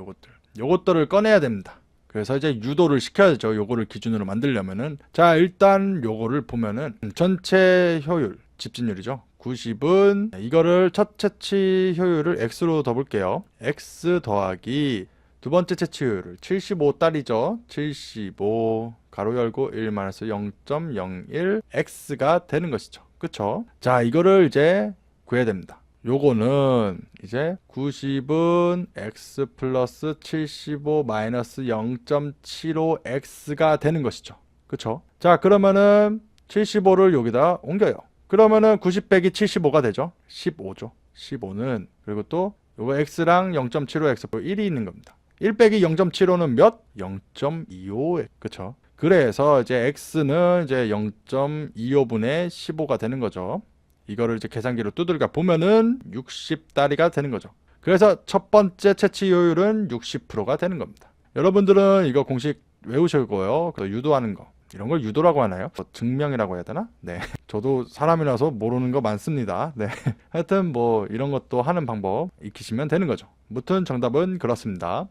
요것들을 꺼내야 됩니다. 그래서 이제 유도를 시켜야죠. 요거를 기준으로 만들려면은. 자, 일단 요거를 보면은 전체 효율 집진율이죠. 90은 이거를 첫 채취 효율을 x로 더볼게요. x 더하기 두 번째 채취 효율을 75달이죠. 75 가로 열고 1-0.01 x가 되는 것이죠. 그쵸? 자, 이거를 이제 구해야 됩니다. 요거는 이제 90은 x 플러스 75 마이너스 0.75x가 되는 것이죠. 그쵸? 자, 그러면은 75를 여기다 옮겨요. 그러면은 90 빼기 75가 되죠. 15죠. 15는 그리고 또 요거 x랑 0.75 x 1이 있는 겁니다. 1 빼기 0.75는 몇? 0.25. 그쵸? 그래서 이제 x는 이제 0.25분의 15가 되는 거죠. 이거를 이제 계산기로 두들겨 보면은 60다리가 되는 거죠. 그래서 첫 번째 채취 효율은 60%가 되는 겁니다. 여러분들은 이거 공식 외우시고요. 유도하는 거. 이런 걸 유도라고 하나요? 증명이라고 해야 되나? 네. 저도 사람이라서 모르는 거 많습니다. 네. 하여튼 뭐 이런 것도 하는 방법 익히시면 되는 거죠. 무튼 정답은 그렇습니다.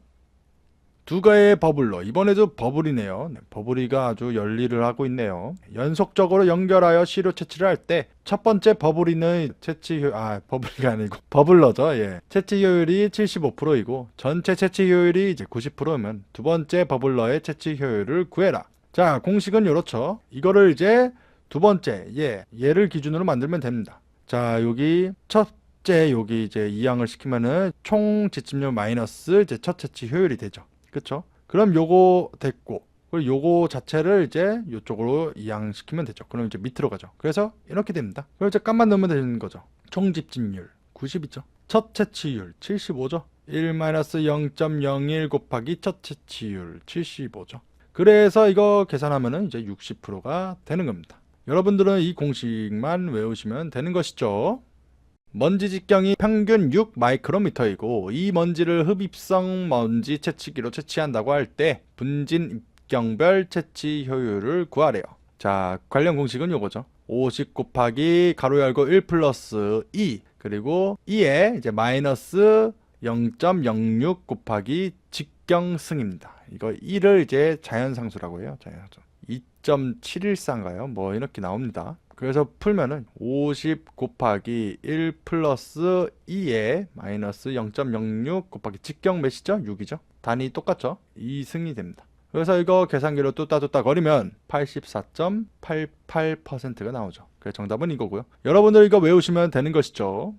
두 개의 버블러. 이번에도 버블이네요. 네, 버블이가 아주 열일을 하고 있네요. 연속적으로 연결하여 시료 채취를 할 때 첫 번째 버블이는 버블이가 아니고 버블러죠. 예. 채취 효율이 75%이고 전체 채취 효율이 이제 90%면 두 번째 버블러의 채취 효율을 구해라. 자, 공식은 이렇죠. 이거를 이제 두 번째 얘를 기준으로 만들면 됩니다. 자, 여기 첫째 여기 이제 이항을 시키면은 총 지침률 마이너스 이제 첫 채취 효율이 되죠. 그쵸? 그럼 요거 됐고, 그리고 요거 자체를 이제 요쪽으로 이항시키면 되죠. 그럼 이제 밑으로 가죠. 그래서 이렇게 됩니다. 그럼 이제 값만 넣으면 되는 거죠. 총 집진율 90이죠. 첫 채취율 75죠. 1-0.01 곱하기 첫 채취율 75죠. 그래서 이거 계산하면은 이제 60%가 되는 겁니다. 여러분들은 이 공식만 외우시면 되는 것이죠. 먼지 직경이 평균 6 마이크로미터이고 이 먼지를 흡입성 먼지 채취기로 채취한다고 할 때 분진 입경별 채취 효율을 구하래요. 자, 관련 공식은 요거죠. 50 곱하기 가로 열고 1 플러스 2 그리고 2에 이제 마이너스 0.06 곱하기 직경승입니다. 이거 1을 이제 자연상수라고 해요. 자연상수. 2.714인가요? 뭐 이렇게 나옵니다. 그래서 풀면은 50 곱하기 1 플러스 2에 마이너스 0.06 곱하기 직경 몇이죠? 6이죠? 단위 똑같죠? 2승이 됩니다. 그래서 이거 계산기로 뚜따뚜따 거리면 84.88%가 나오죠. 그래서 정답은 이거고요. 여러분들 이거 외우시면 되는 것이죠.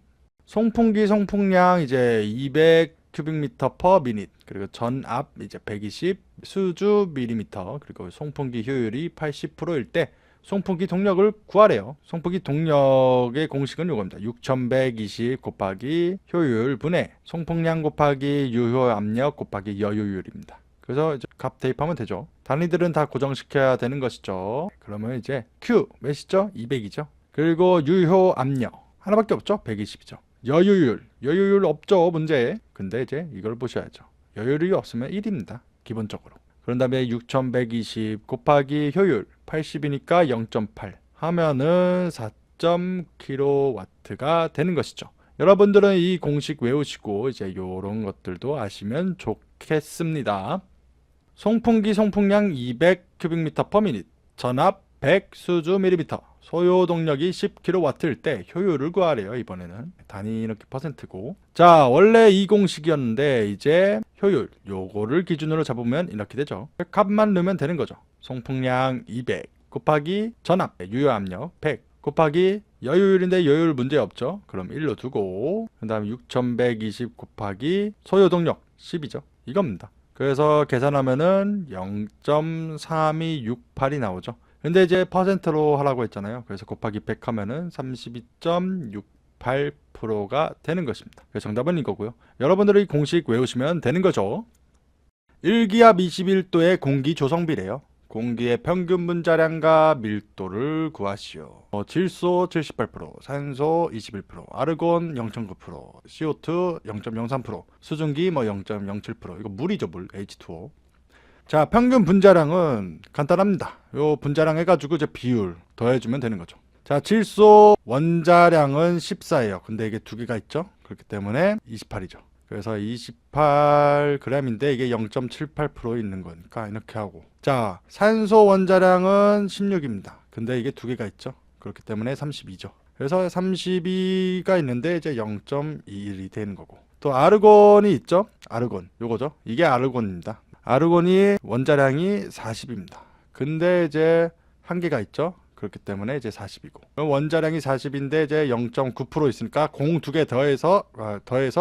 송풍기 송풍량 이제 200 큐빅미터 퍼 미닛 그리고 전압 이제 120 수주 밀리미터 그리고 송풍기 효율이 80%일 때 송풍기 동력을 구하래요. 송풍기 동력의 공식은 이겁니다. 6120 곱하기 효율 분의 송풍량 곱하기 유효 압력 곱하기 여효율입니다. 그래서 이제 값 대입하면 되죠. 단위들은 다 고정시켜야 되는 것이죠. 그러면 이제 Q 몇이죠? 200이죠. 그리고 유효 압력 하나밖에 없죠? 120이죠. 여효율 없죠 문제에. 근데 이제 이걸 보셔야죠. 여효율이 없으면 1입니다. 기본적으로. 그런 다음에 6120 곱하기 효율 80이니까 0.8 하면은 4.kW가 되는 것이죠. 여러분들은 이 공식 외우시고 이제 요런 것들도 아시면 좋겠습니다. 송풍기 송풍량 200 큐빅미터 퍼 미닛 전압 100 수주 밀리미터 소요 동력이 10kW일 때 효율을 구하래요. 이번에는 단위 이렇게 퍼센트고. 자, 원래 이 공식이었는데 이제 효율 요거를 기준으로 잡으면 이렇게 되죠. 값만 넣으면 되는 거죠. 송풍량 200 곱하기 전압 유효 압력 100 곱하기 여효율인데 여효율 문제 없죠. 그럼 1로 두고 그 다음에 6120 곱하기 소요 동력 10이죠. 이겁니다. 그래서 계산하면은 0.3268이 나오죠. 근데 이제 퍼센트로 하라고 했잖아요. 그래서 곱하기 100 하면은 32.68%가 되는 것입니다. 그래서 정답은 이거고요. 여러분들이 공식 외우시면 되는 거죠. 일기압 21도의 공기 조성비래요. 공기의 평균 분자량과 밀도를 구하시오. 질소 78%, 산소 21%, 아르곤 0.9%, CO2 0.03%, 수증기 0.07%. 이거 물이죠, 물. H2O. 자, 평균 분자량은 간단합니다. 요 분자량 해가지고 이제 비율 더해주면 되는 거죠. 자, 질소 원자량은 14예요. 근데 이게 두 개가 있죠. 그렇기 때문에 28이죠. 그래서 28g인데 이게 0.78% 있는 거니까 이렇게 하고. 자, 산소 원자량은 16입니다. 근데 이게 두 개가 있죠. 그렇기 때문에 32죠. 그래서 32가 있는데 이제 0.21이 되는 거고. 또 아르곤이 있죠. 아르곤 요거죠. 이게 아르곤입니다. 아르곤이 원자량이 40입니다. 근데 이제 한 개가 있죠. 그렇기 때문에 이제 40이고. 원자량이 40인데 이제 0.9% 있으니까 공 두 개 더해서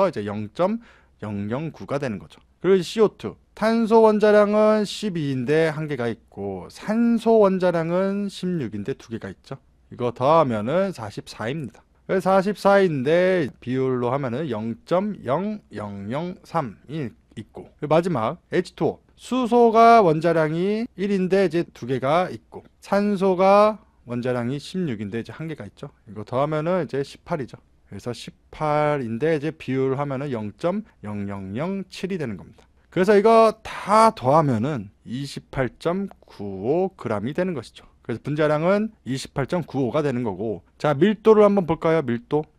이제 0.009가 되는 거죠. 그리고 CO2 탄소 원자량은 12인데 한 개가 있고 산소 원자량은 16인데 두 개가 있죠. 이거 더하면은 44입니다. 44인데 비율로 하면은 0.0003이 있고 마지막 H2O 수소가 원자량이 1인데 이제 두 개가 있고 산소가 원자량이 16인데 이제 한 개가 있죠. 이거 더하면은 이제 18이죠. 그래서 18인데 이제 비율 하면은 0.0007이 되는 겁니다. 그래서 이거 다 더하면은 28.95g이 되는 것이죠. 그래서 분자량은 28.95가 되는 거고, 자, 밀도를 한번 볼까요?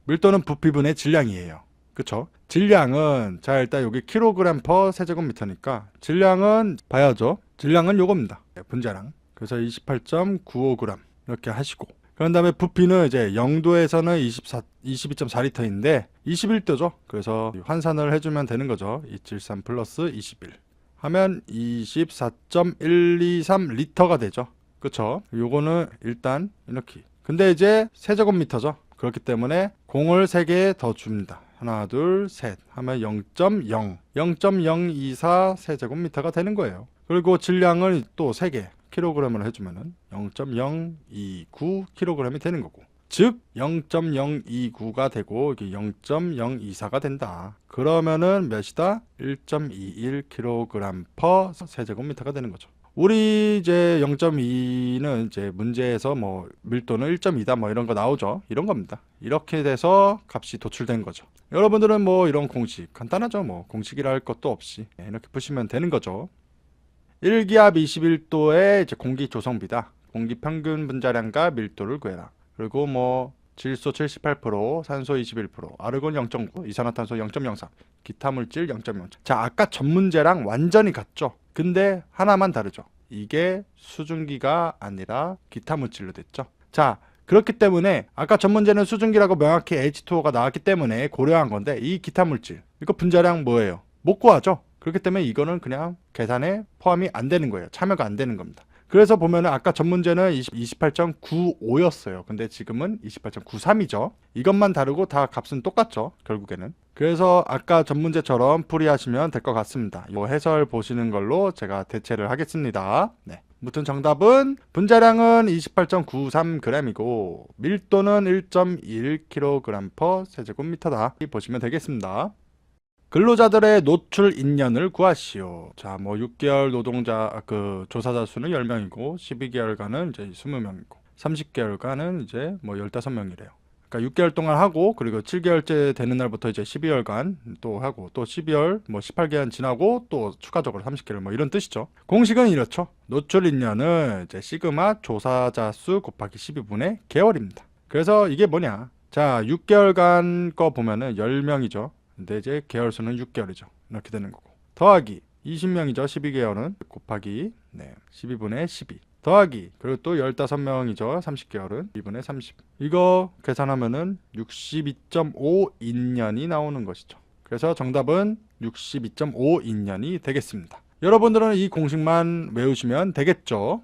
밀도는 부피분의 질량이에요. 그쵸? 질량은, 자, 일단 여기 킬로그램 퍼 세제곱미터니까 질량은 봐야죠. 질량은 요겁니다. 분자량. 그래서 28.95g 이렇게 하시고, 그런 다음에 부피는 이제 0도에서는 22.4리터인데 21도죠. 그래서 환산을 해주면 되는 거죠. 273 플러스 21 하면 24.123리터가 되죠. 그쵸? 요거는 일단 이렇게. 근데 이제 세제곱미터죠. 그렇기 때문에 공을 3개 더 줍니다. 하나, 둘, 셋 하면 0.024 세제곱미터가 되는 거예요. 그리고 질량을 또 3개 킬로그램으로 해주면은 0.029kg이 되는 거고, 즉 0.029가 되고 이게 0.024가 된다. 그러면은 몇이다? 1.21kg per 세제곱미터가 되는 거죠. 우리 이제 0.2는 이제 문제에서 뭐 밀도는 1.2다 뭐 이런 거 나오죠. 이런 겁니다. 이렇게 돼서 값이 도출된 거죠. 여러분들은 뭐 이런 공식 간단하죠. 뭐 공식이라 할 것도 없이 이렇게 푸시면 되는 거죠. 1기압 21도의 이제 공기 조성비다. 공기 평균 분자량과 밀도를 구해라. 그리고 뭐 질소 78%, 산소 21%, 아르곤 0.9, 이산화탄소 0.03, 기타 물질 0.0. 자, 아까 전 문제랑 완전히 같죠. 근데 하나만 다르죠. 이게 수증기가 아니라 기타 물질로 됐죠. 자, 그렇기 때문에 아까 전 문제는 수증기라고 명확히 H2O가 나왔기 때문에 고려한 건데, 이 기타 물질 이거 분자량 뭐예요? 못 구하죠. 그렇기 때문에 이거는 그냥 계산에 포함이 안 되는 거예요. 참여가 안 되는 겁니다. 그래서 보면은 아까 전 문제는 28.95였어요. 근데 지금은 28.93이죠. 이것만 다르고 다 값은 똑같죠. 결국에는. 그래서 아까 전 문제처럼 풀이하시면 될 것 같습니다. 이 해설 보시는 걸로 제가 대체를 하겠습니다. 네. 무튼 정답은 분자량은 28.93g이고 밀도는 1.21kg per 세제곱미터다. 보시면 되겠습니다. 근로자들의 노출 인연을 구하시오. 자, 뭐 6개월 노동자 조사자 수는 10명이고 12개월간은 이제 20명이고 30개월간은 이제 뭐 15명이래요. 그러니까 6개월 동안 하고 그리고 7개월째 되는 날부터 이제 12월간 또 하고 또 12월 뭐 18개월 지나고 또 추가적으로 30개월 뭐 이런 뜻이죠. 공식은 이렇죠. 노출 인연은 이제 시그마 조사자 수 곱하기 12분의 개월입니다. 그래서 이게 뭐냐? 자, 6개월간 거 보면은 10명이죠. 근데 이제 개월 수는 6개월이죠. 이렇게 되는 거고. 더하기 20명이죠. 12개월은 곱하기 12분의 12. 더하기 그리고 또 15명이죠. 30개월은 2분의 30. 이거 계산하면은 62.5인년이 나오는 것이죠. 그래서 정답은 62.5인년이 되겠습니다. 여러분들은 이 공식만 외우시면 되겠죠.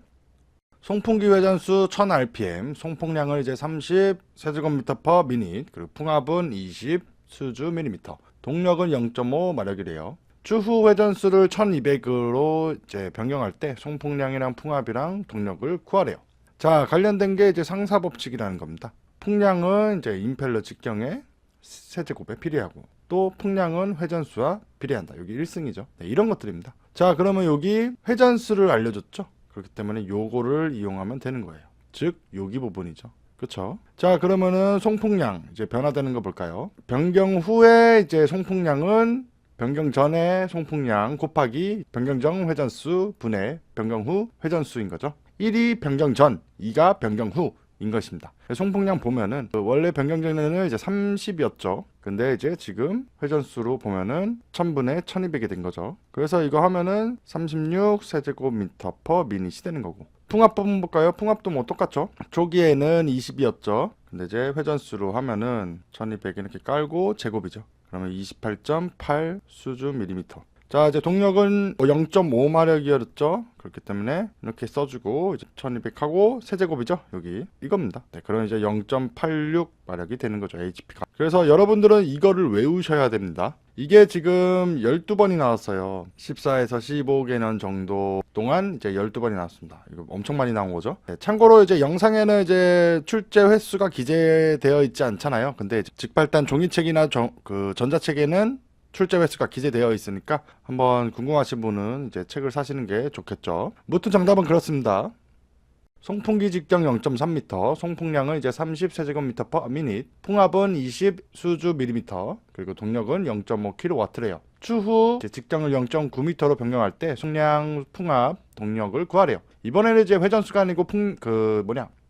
송풍기 회전수 1000rpm, 송풍량을 이제 30 세제곱미터 per minute, 그리고 풍압은 20 수주 밀리미터, 동력은 0.5 마력이래요. 추후 회전수를 1200으로 이제 변경할 때 송풍량이랑 풍압이랑 동력을 구하래요. 자, 관련된 게 이제 상사 법칙이라는 겁니다. 풍량은 이제 임펠러 직경의 세제곱에 비례하고 또 풍량은 회전수와 비례한다. 여기 1승이죠. 네, 이런 것들입니다. 자, 그러면 여기 회전수를 알려줬죠. 그렇기 때문에 요거를 이용하면 되는 거예요. 즉 여기 부분이죠. 그쵸? 자, 그러면은 송풍량 이제 변화되는 거 볼까요? 변경 후에 이제 송풍량은 변경 전에 송풍량 곱하기 변경 전 회전수 분의 변경 후 회전수인 거죠. 1이 변경 전, 2가 변경 후인 것입니다. 송풍량 보면은 원래 변경 전에는 이제 30이었죠. 근데 이제 지금 회전수로 보면은 1000분의 1200이 된 거죠. 그래서 이거 하면은 36 세제곱미터 per 미닛이 되는 거고. 풍압 부분 볼까요? 풍압도 뭐 똑같죠. 초기에는 20이었죠. 근데 이제 회전수로 하면은 1200 이렇게 깔고 제곱이죠. 그러면 28.8 수주 밀리미터. 자, 이제 동력은 0.5마력이었죠. 그렇기 때문에 이렇게 써주고 이제 1200하고 세제곱이죠. 여기 이겁니다. 네, 그럼 이제 0.86마력이 되는 거죠. HP가. 그래서 여러분들은 이거를 외우셔야 됩니다. 이게 지금 12번이 나왔어요. 14에서 15개년 정도 동안 이제 12번이 나왔습니다. 이거 엄청 많이 나온 거죠. 네, 참고로 이제 영상에는 이제 출제 횟수가 기재되어 있지 않잖아요. 근데 직발단 종이책이나 그 전자책에는 출제 횟수가 기재되어 있으니까 한번 궁금하신 분은 이제 책을 사시는 게 좋겠죠. 무튼 정답은 그렇습니다. 송풍기 직경 0.3m, 송풍량은 이제 30세제곱미터/미닛, 풍압은 20 수주 밀리미터, 그리고 동력은 0.5kW래요. 추후 직경을 0.9m로 변경할 때 송량, 풍압, 동력을 구하래요. 이번에는 이제 회전수가 아니고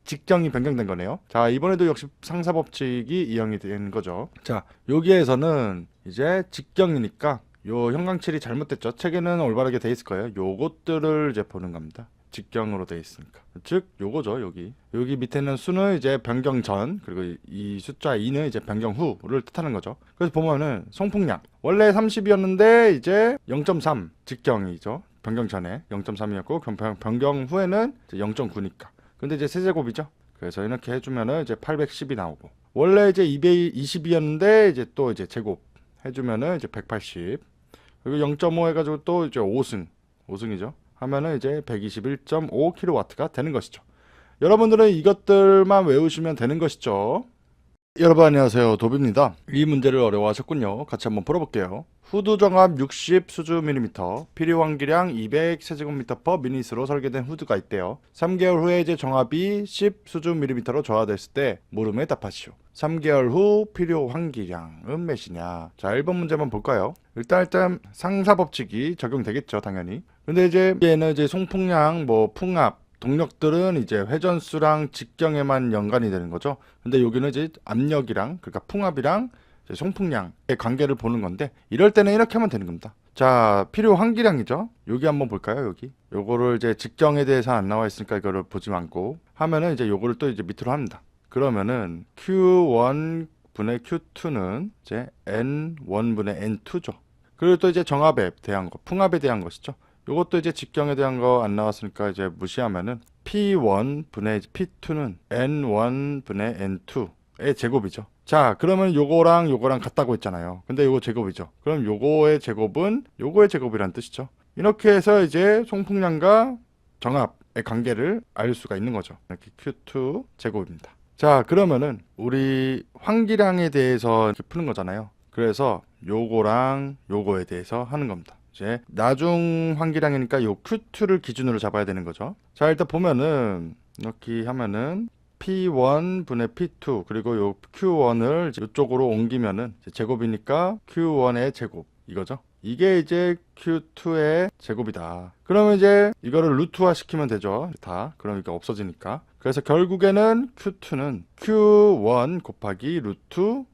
직경이 변경된 거네요. 자, 이번에도 역시 상사법칙이 이용이 되는 거죠. 자, 여기에서는 이제 직경이니까 요 형광칠이 잘못됐죠. 책에는 올바르게 돼 있을 거예요. 요것들을 이제 보는 겁니다. 직경으로 돼 있으니까. 즉 요거죠. 여기 밑에는 수는 이제 변경 전, 그리고 이 숫자 2는 이제 변경 후를 뜻하는 거죠. 그래서 보면은 송풍량 원래 30이었는데 이제 0.3 직경이죠. 변경 전에 0.3이었고 변경 후에는 이제 0.9니까. 근데 이제 세제곱이죠. 그래서 이렇게 해주면은 이제 810이 나오고, 원래 이제 220이었는데 이제 또 이제 제곱 해주면은 이제 180, 그리고 0.5 해가지고 또 이제 5승이죠. 하면은 이제 121.5kW가 되는 것이죠. 여러분들은 이것들만 외우시면 되는 것이죠. 여러분 안녕하세요, 도비입니다. 이 문제를 어려워하셨군요. 같이 한번 풀어볼게요. 후드 정압 60 수주 밀리미터, 필요 환기량 200 세제곱미터/미닛으로 설계된 후드가 있대요. 3개월 후에 이제 정압이 10 수주 밀리미터로 저하됐을 때 물음에 답하시오. 3개월 후 필요 환기량은 몇이냐? 자, 1번 문제만 볼까요? 일단 상사법칙이 적용되겠죠, 당연히. 근데 이제 얘는 이제 송풍량, 풍압, 동력들은 이제 회전수랑 직경에만 연관이 되는 거죠. 근데 여기는 이제 압력이랑, 그러니까 풍압이랑 이제 송풍량의 관계를 보는 건데, 이럴 때는 이렇게 하면 되는 겁니다. 자, 필요 환기량이죠. 여기 한번 볼까요? 여기 요거를 이제 직경에 대해서 안 나와 있으니까 이거를 보지 말고 하면은 이제 요거를 또 이제 밑으로 합니다. 그러면은 Q1 분의 Q2는 이제 N1 분의 N2죠. 그리고 또 이제 정압에 대한 거, 풍압에 대한 것이죠. 요것도 이제 직경에 대한 거 안 나왔으니까 이제 무시하면은 P1 분의 P2는 N1 분의 N2의 제곱이죠. 자, 그러면 요거랑 요거랑 같다고 했잖아요. 근데 요거 제곱이죠. 그럼 요거의 제곱은 요거의 제곱이란 뜻이죠. 이렇게 해서 이제 송풍량과 정압의 관계를 알 수가 있는 거죠. 이렇게 Q2 제곱입니다. 자, 그러면은 우리 환기량에 대해서 이렇게 푸는 거잖아요. 그래서 요거랑 요거에 대해서 하는 겁니다. 이제 나중 환기량이니까 요 Q2를 기준으로 잡아야 되는 거죠. 자, 일단 보면은 이렇게 하면은 P1 분의 P2, 그리고 요 Q1을 이쪽으로 옮기면은 제곱이니까 Q1의 제곱 이거죠. 이게 이제 Q2의 제곱이다. 그러면 이제 이거를 루트화 시키면 되죠. 다. 그럼 이게 없어지니까. 그래서 결국에는 Q2는 Q1 곱하기 루트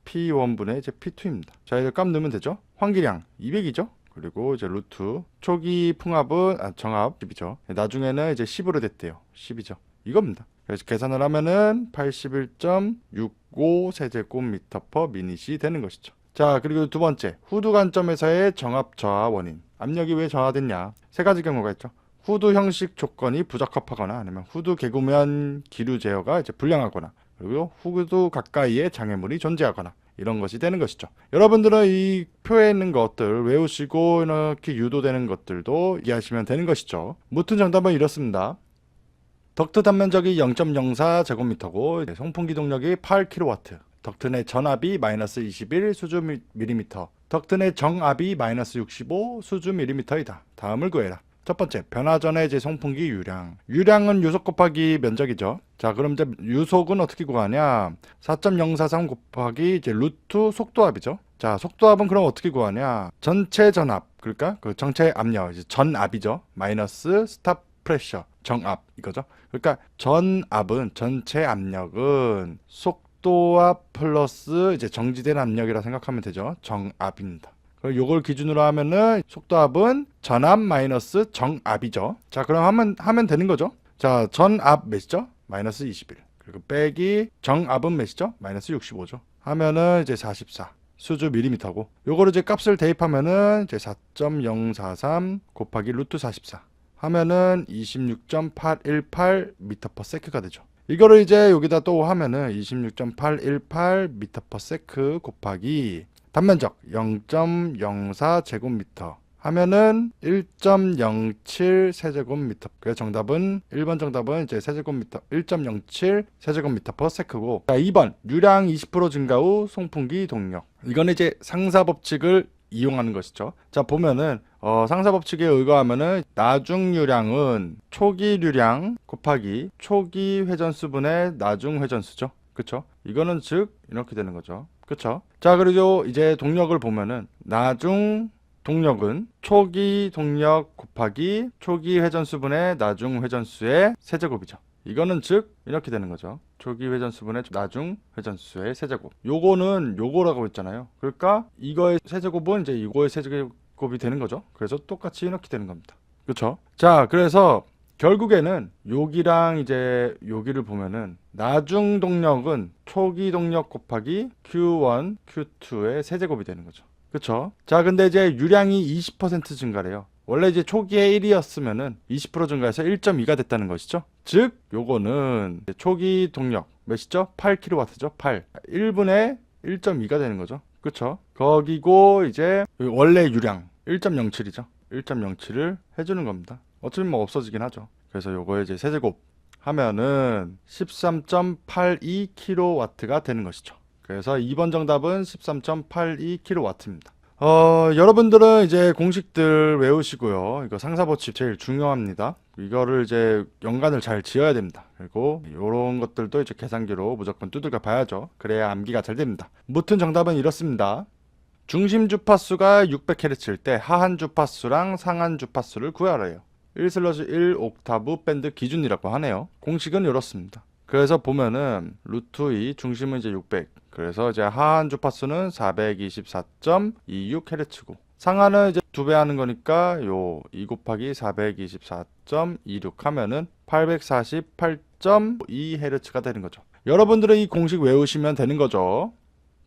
P1분의 이제 P2입니다. 자, 이제 값 넣으면 되죠. 환기량 200이죠. 그리고 이제 루트 초기 풍압은 정압 10이죠. 나중에는 이제 10으로 됐대요. 10이죠. 이겁니다. 그래서 계산을 하면은 81.65 세제곱미터/미닛이 되는 것이죠. 자, 그리고 두 번째, 후드 관점에서의 정압 저하 원인. 압력이 왜 저하됐냐? 세 가지 경우가 있죠. 후드 형식 조건이 부적합하거나, 아니면 후드 개구면 기류 제어가 이제 불량하거나, 그리고 후드 가까이에 장애물이 존재하거나, 이런 것이 되는 것이죠. 여러분들은 이 표에 있는 것들 외우시고 이렇게 유도되는 것들도 이해하시면 되는 것이죠. 무튼 정답은 이렇습니다. 덕트 단면적이 0.04 제곱미터고 송풍기 동력이 8kW, 덕트 내 전압이 마이너스 21 수주 밀리미터, 덕트 내 정압이 마이너스 65 수주 밀리미터이다. 다음을 구해라. 첫 번째, 변화 전의 이제 송풍기 유량. 유량은 유속 곱하기 면적이죠. 자, 그럼 이제 유속은 어떻게 구하냐? 4.043 곱하기 이제 루트 속도압이죠. 자, 속도압은 그럼 어떻게 구하냐? 전체 전압, 그러니까 그 전체 압력, 이제 전압이죠. 마이너스 스탑 프레셔, 정압 이거죠. 그러니까 전압은, 전체 압력은 속도압 플러스 이제 정지된 압력이라 생각하면 되죠. 정압입니다. 요걸 기준으로 하면은 속도압은 전압 마이너스 정압이죠. 자, 그럼 하면 되는 거죠. 자, 전압 몇이죠? 마이너스 21. 그리고 빼기 정압은 몇이죠? 마이너스 65죠. 하면은 이제 44. 수주 밀리미터고, 요거를 이제 값을 대입하면은 이제 4.043 곱하기 루트 44 하면은 26.818 미터 퍼 세크가 되죠. 이거를 이제 여기다 또 하면은 26.818 미터 퍼 세크 곱하기 단면적 0.04 제곱미터 하면은 1.07 세제곱미터. 그래서 정답은 1번 정답은 이제 세제곱미터 1.07 세제곱미터 퍼 세크고, 자 2번 유량 20% 증가 후 송풍기 동력. 이거는 이제 상사 법칙을 이용하는 것이죠. 자 보면은 상사 법칙에 의거하면은 나중 유량은 초기 유량 곱하기 초기 회전수분의 나중 회전수죠. 그쵸? 이거는 즉 이렇게 되는 거죠. 그쵸? 자 그리고 이제 동력을 보면은 나중 동력은 초기 동력 곱하기 초기 회전수분의 나중 회전수의 세제곱이죠. 이거는 즉 이렇게 되는 거죠. 초기 회전수분의 나중 회전수의 세제곱. 요거는 요거라고 했잖아요. 그러니까 이거의 세제곱은 이제 이거의 세제곱이 되는 거죠. 그래서 똑같이 이렇게 되는 겁니다. 그렇죠? 자, 그래서 결국에는 여기랑 이제 여기를 보면은 나중 동력은 초기 동력 곱하기 Q1, Q2의 세제곱이 되는 거죠. 그쵸? 자, 근데 이제 유량이 20% 증가래요. 원래 이제 초기에 1이었으면은 20% 증가해서 1.2가 됐다는 것이죠. 즉, 요거는 초기 동력 몇이죠? 8kW죠? 8. 1분의 1.2가 되는 거죠. 그쵸? 거기고 이제 원래 유량 1.07이죠. 1.07을 해주는 겁니다. 어차피 뭐 없어지긴 하죠. 그래서 요거에 이제 세제곱 하면은 13.82kW가 되는 것이죠. 그래서 2번 정답은 13.82kW입니다. 여러분들은 이제 공식들 외우시고요. 이거 상사법칙 제일 중요합니다. 이거를 이제 연관을 잘 지어야 됩니다. 그리고 이런 것들도 이제 계산기로 무조건 두들겨 봐야죠. 그래야 암기가 잘 됩니다. 무튼 정답은 이렇습니다. 중심 주파수가 600Hz일 때 하한 주파수랑 상한 주파수를 구하래요. 1/1 옥타브 밴드 기준이라고 하네요. 공식은 이렇습니다. 그래서 보면은 루트 2 중심은 이제 600. 그래서 이제 하한 주파수는 424.26Hz고 상하는 이제 2배 하는 거니까 요 2 곱하기 424.26 하면은 848.2Hz가 되는 거죠. 여러분들은 이 공식 외우시면 되는 거죠.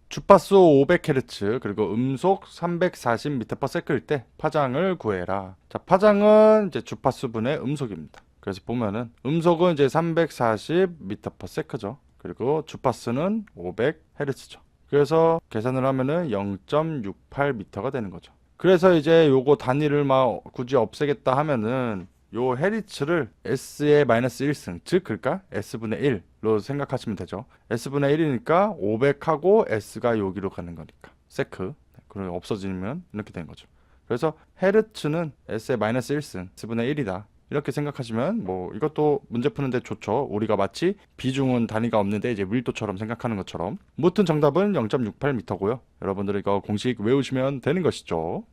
주파수 500Hz 그리고 음속 340m/s일 때 파장을 구해라. 자, 파장은 이제 주파수분의 음속입니다. 그래서 보면은 음속은 이제 340m/s죠. 그리고 주파수는 500Hz죠. 그래서 계산을 하면은 0.68m가 되는 거죠. 그래서 이제 요거 단위를 막 굳이 없애겠다 하면은 요 헤르츠를 S의 마이너스 1승, 즉 그러니까 S분의 1로 생각하시면 되죠. S분의 1이니까 500하고 S가 여기로 가는 거니까 세크. 그럼 없어지면 이렇게 되는 거죠. 그래서 헤르츠는 S의 마이너스 1승, S분의 1이다. 이렇게 생각하시면 뭐 이것도 문제 푸는데 좋죠. 우리가 마치 비중은 단위가 없는데 이제 밀도처럼 생각하는 것처럼. 무튼 정답은 0.68m고요. 여러분들 이거 공식 외우시면 되는 것이죠.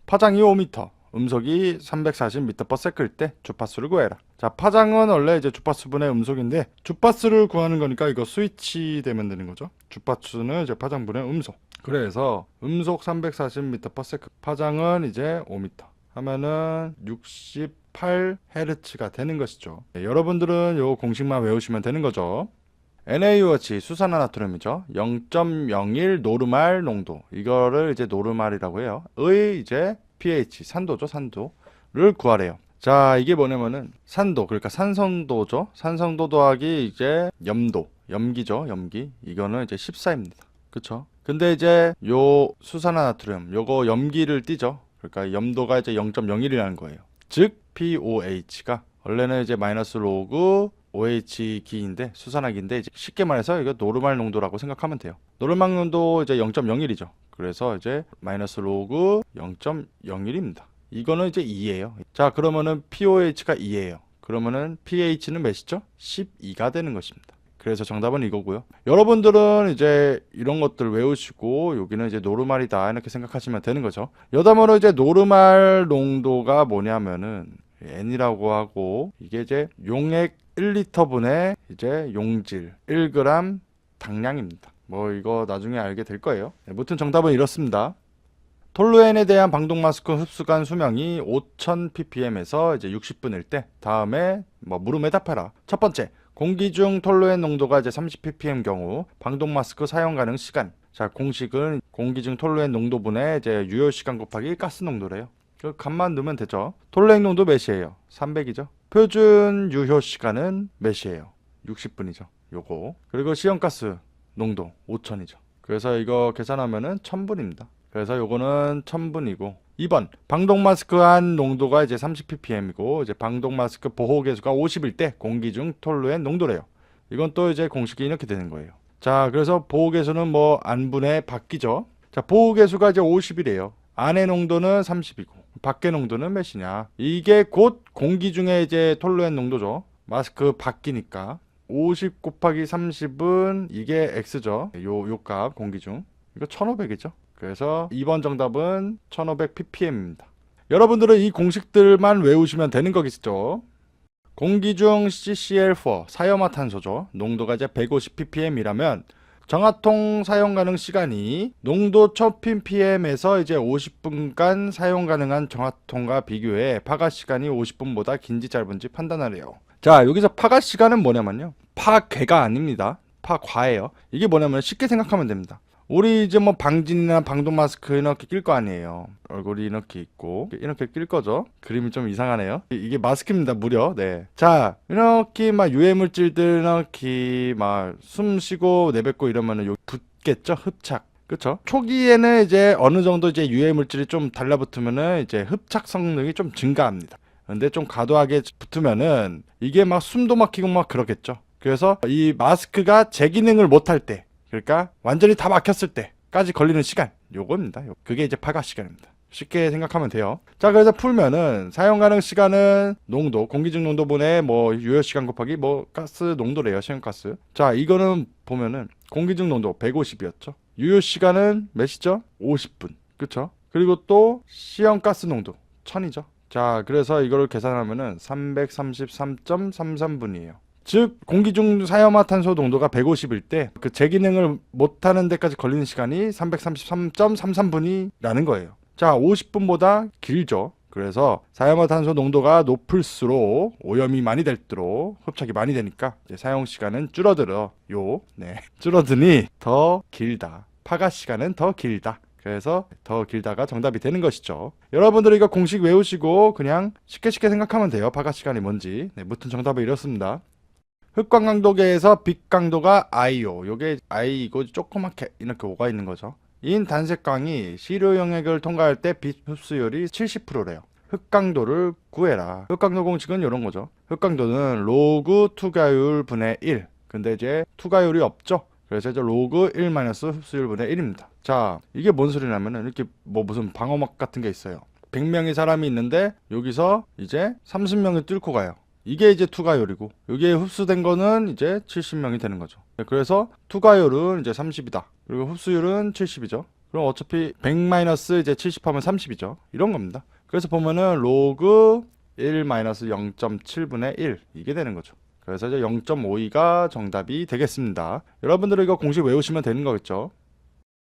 파장이 5m, 음속이 340m/s일 때 주파수를 구해라. 자, 파장은 원래 이제 주파수분의 음속인데 주파수를 구하는 거니까 이거 스위치 되면 되는 거죠. 주파수는 이제 파장분의 음속. 그래서 음속 340m/s, 파장은 이제 5m 하면은 68Hz가 되는 것이죠. 네, 여러분들은 요 공식만 외우시면 되는 거죠. NaOH 수산화나트륨이죠. 0.01 노르말 농도. 이거를 이제 노르말이라고 해요. 의 이제 pH 산도죠. 산도를 구하래요. 자, 이게 뭐냐면은 산도, 그러니까 산성도죠. 산성도 더하기 이제 염도, 염기죠. 염기. 이거는 이제 14입니다. 그쵸? 근데 이제 요 수산화나트륨 요거 염기를 띠죠. 그러니까 염도가 이제 0.01이라는 거예요. 즉 POH가 원래는 이제 마이너스 로그 OH 기인데 수산화기인데 이제 쉽게 말해서 이거 노르말 농도라고 생각하면 돼요. 노르말 농도 이제 0.01이죠. 그래서 이제 마이너스 로그 0.01입니다. 이거는 이제 2예요. 자, 그러면은 POH가 2예요. 그러면은 pH는 몇이죠? 12가 되는 것입니다. 그래서 정답은 이거고요. 여러분들은 이제 이런 것들 외우시고 여기는 이제 노르말이다 이렇게 생각하시면 되는 거죠. 여담으로 이제 노르말 농도가 뭐냐면은 N이라고 하고 이게 이제 용액 1리터분의 이제 용질 1g 당량입니다. 뭐 이거 나중에 알게 될 거예요. 네, 무튼 정답은 이렇습니다. 톨루엔에 대한 방독 마스크 흡수관 수명이 5000ppm에서 이제 60분일 때 다음에 뭐 물음에 답해라. 첫 번째, 공기 중 톨루엔 농도가 이제 30ppm 경우 방독 마스크 사용 가능 시간. 자, 공식은 공기 중 톨루엔 농도분의 이제 유효 시간 곱하기 가스 농도래요. 그 값만 넣으면 되죠. 톨루엔 농도 몇이에요? 300이죠. 표준 유효 시간은 몇이에요? 60분이죠. 요거. 그리고 시험가스 농도 5000이죠. 그래서 이거 계산하면은 1000분입니다. 그래서 요거는 1000분이고 2번 방독 마스크 한 농도가 이제 30ppm이고 이제 방독 마스크 보호 계수가 50일 때 공기 중 톨루엔 농도래요. 이건 또 이제 공식이 이렇게 되는 거예요. 자, 그래서 보호 계수는 뭐 안분에 바뀌죠. 자, 보호 계수가 이제 50이래요. 안의 농도는 30이고 밖의 농도는 몇이냐? 이게 곧 공기 중에 이제 톨루엔 농도죠. 마스크 바뀌니까 50 곱하기 30은 이게 X죠. 요 값 공기 중 이거 1500이죠. 그래서 2번 정답은 1500ppm입니다. 여러분들은 이 공식들만 외우시면 되는 거겠죠. 공기 중 CCl4 사염화탄소죠. 농도가 이제 150ppm이라면 정화통 사용 가능 시간이 농도 1000ppm에서 이제 50분간 사용 가능한 정화통과 비교해 파가 시간이 50분보다 긴지 짧은지 판단하래요. 자, 여기서 파가 시간은 뭐냐면요. 파괴가 아닙니다. 파과예요. 이게 뭐냐면 쉽게 생각하면 됩니다. 우리 이제 뭐 방진이나 방독 마스크 이렇게 낄 거 아니에요. 얼굴이 이렇게 있고 이렇게 낄 거죠. 그림이 좀 이상하네요. 이게 마스크입니다. 무려. 네. 자, 이렇게 막 유해 물질들 이렇게 막 숨 쉬고 내뱉고 이러면은 요 붙겠죠. 흡착. 그렇죠? 초기에는 이제 어느 정도 이제 유해 물질이 좀 달라붙으면은 이제 흡착 성능이 좀 증가합니다. 근데 좀 과도하게 붙으면은 이게 막 숨도 막히고 막 그러겠죠. 그래서 이 마스크가 제 기능을 못할 때, 그러니까 완전히 다 막혔을 때까지 걸리는 시간, 요겁니다. 그게 이제 파가 시간입니다. 쉽게 생각하면 돼요. 자, 그래서 풀면은 사용 가능 시간은 농도, 공기 중 농도분의 뭐 유효 시간 곱하기 뭐 가스 농도래요. 시험가스. 자, 이거는 보면은 공기 중 농도 150이었죠. 유효 시간은 몇이죠? 50분. 그쵸? 그리고 또 시험가스 농도 1000이죠. 자, 그래서 이거를 계산하면은 333.33분이에요. 즉 공기 중 사염화탄소 농도가 150일 때 그 제기능을 못하는 데까지 걸리는 시간이 333.33분이라는 거예요. 자, 50분보다 길죠. 그래서 사염화탄소 농도가 높을수록 오염이 많이 될수록 흡착이 많이 되니까 이제 사용 시간은 줄어들어요. 네, 줄어드니 더 길다. 파가 시간은 더 길다. 그래서 더 길다가 정답이 되는 것이죠. 여러분들이 이거 공식 외우시고 그냥 쉽게 생각하면 돼요. 파가 시간이 뭔지. 네, 무튼 정답은 이렇습니다. 흑광 강도계에서 빛 강도가 I요. 요게 I이고 조그맣게 이렇게 오가 있는 거죠. 인 단색광이 시료 영역을 통과할 때 빛 흡수율이 70%래요. 흑강도를 구해라. 흑강도 공식은 이런 거죠. 흑강도는 로그 투과율 분의 1. 근데 이제 투과율이 없죠. 그래서 이제 로그 1 마이너스 흡수율 분의 1입니다. 자, 이게 뭔 소리냐면은 이렇게 뭐 무슨 방어막 같은 게 있어요. 100명의 사람이 있는데 여기서 이제 30명이 뚫고 가요. 이게 이제 투과율이고 여기에 흡수된 거는 이제 70명이 되는 거죠. 그래서 투과율은 이제 30이다. 그리고 흡수율은 70이죠. 그럼 어차피 100 마이너스 이제 70 하면 30이죠. 이런 겁니다. 그래서 보면은 로그 1 마이너스 0.7분의 1 이게 되는 거죠. 그래서 이제 0.52가 정답이 되겠습니다. 여러분들은 이거 공식 외우시면 되는 거겠죠.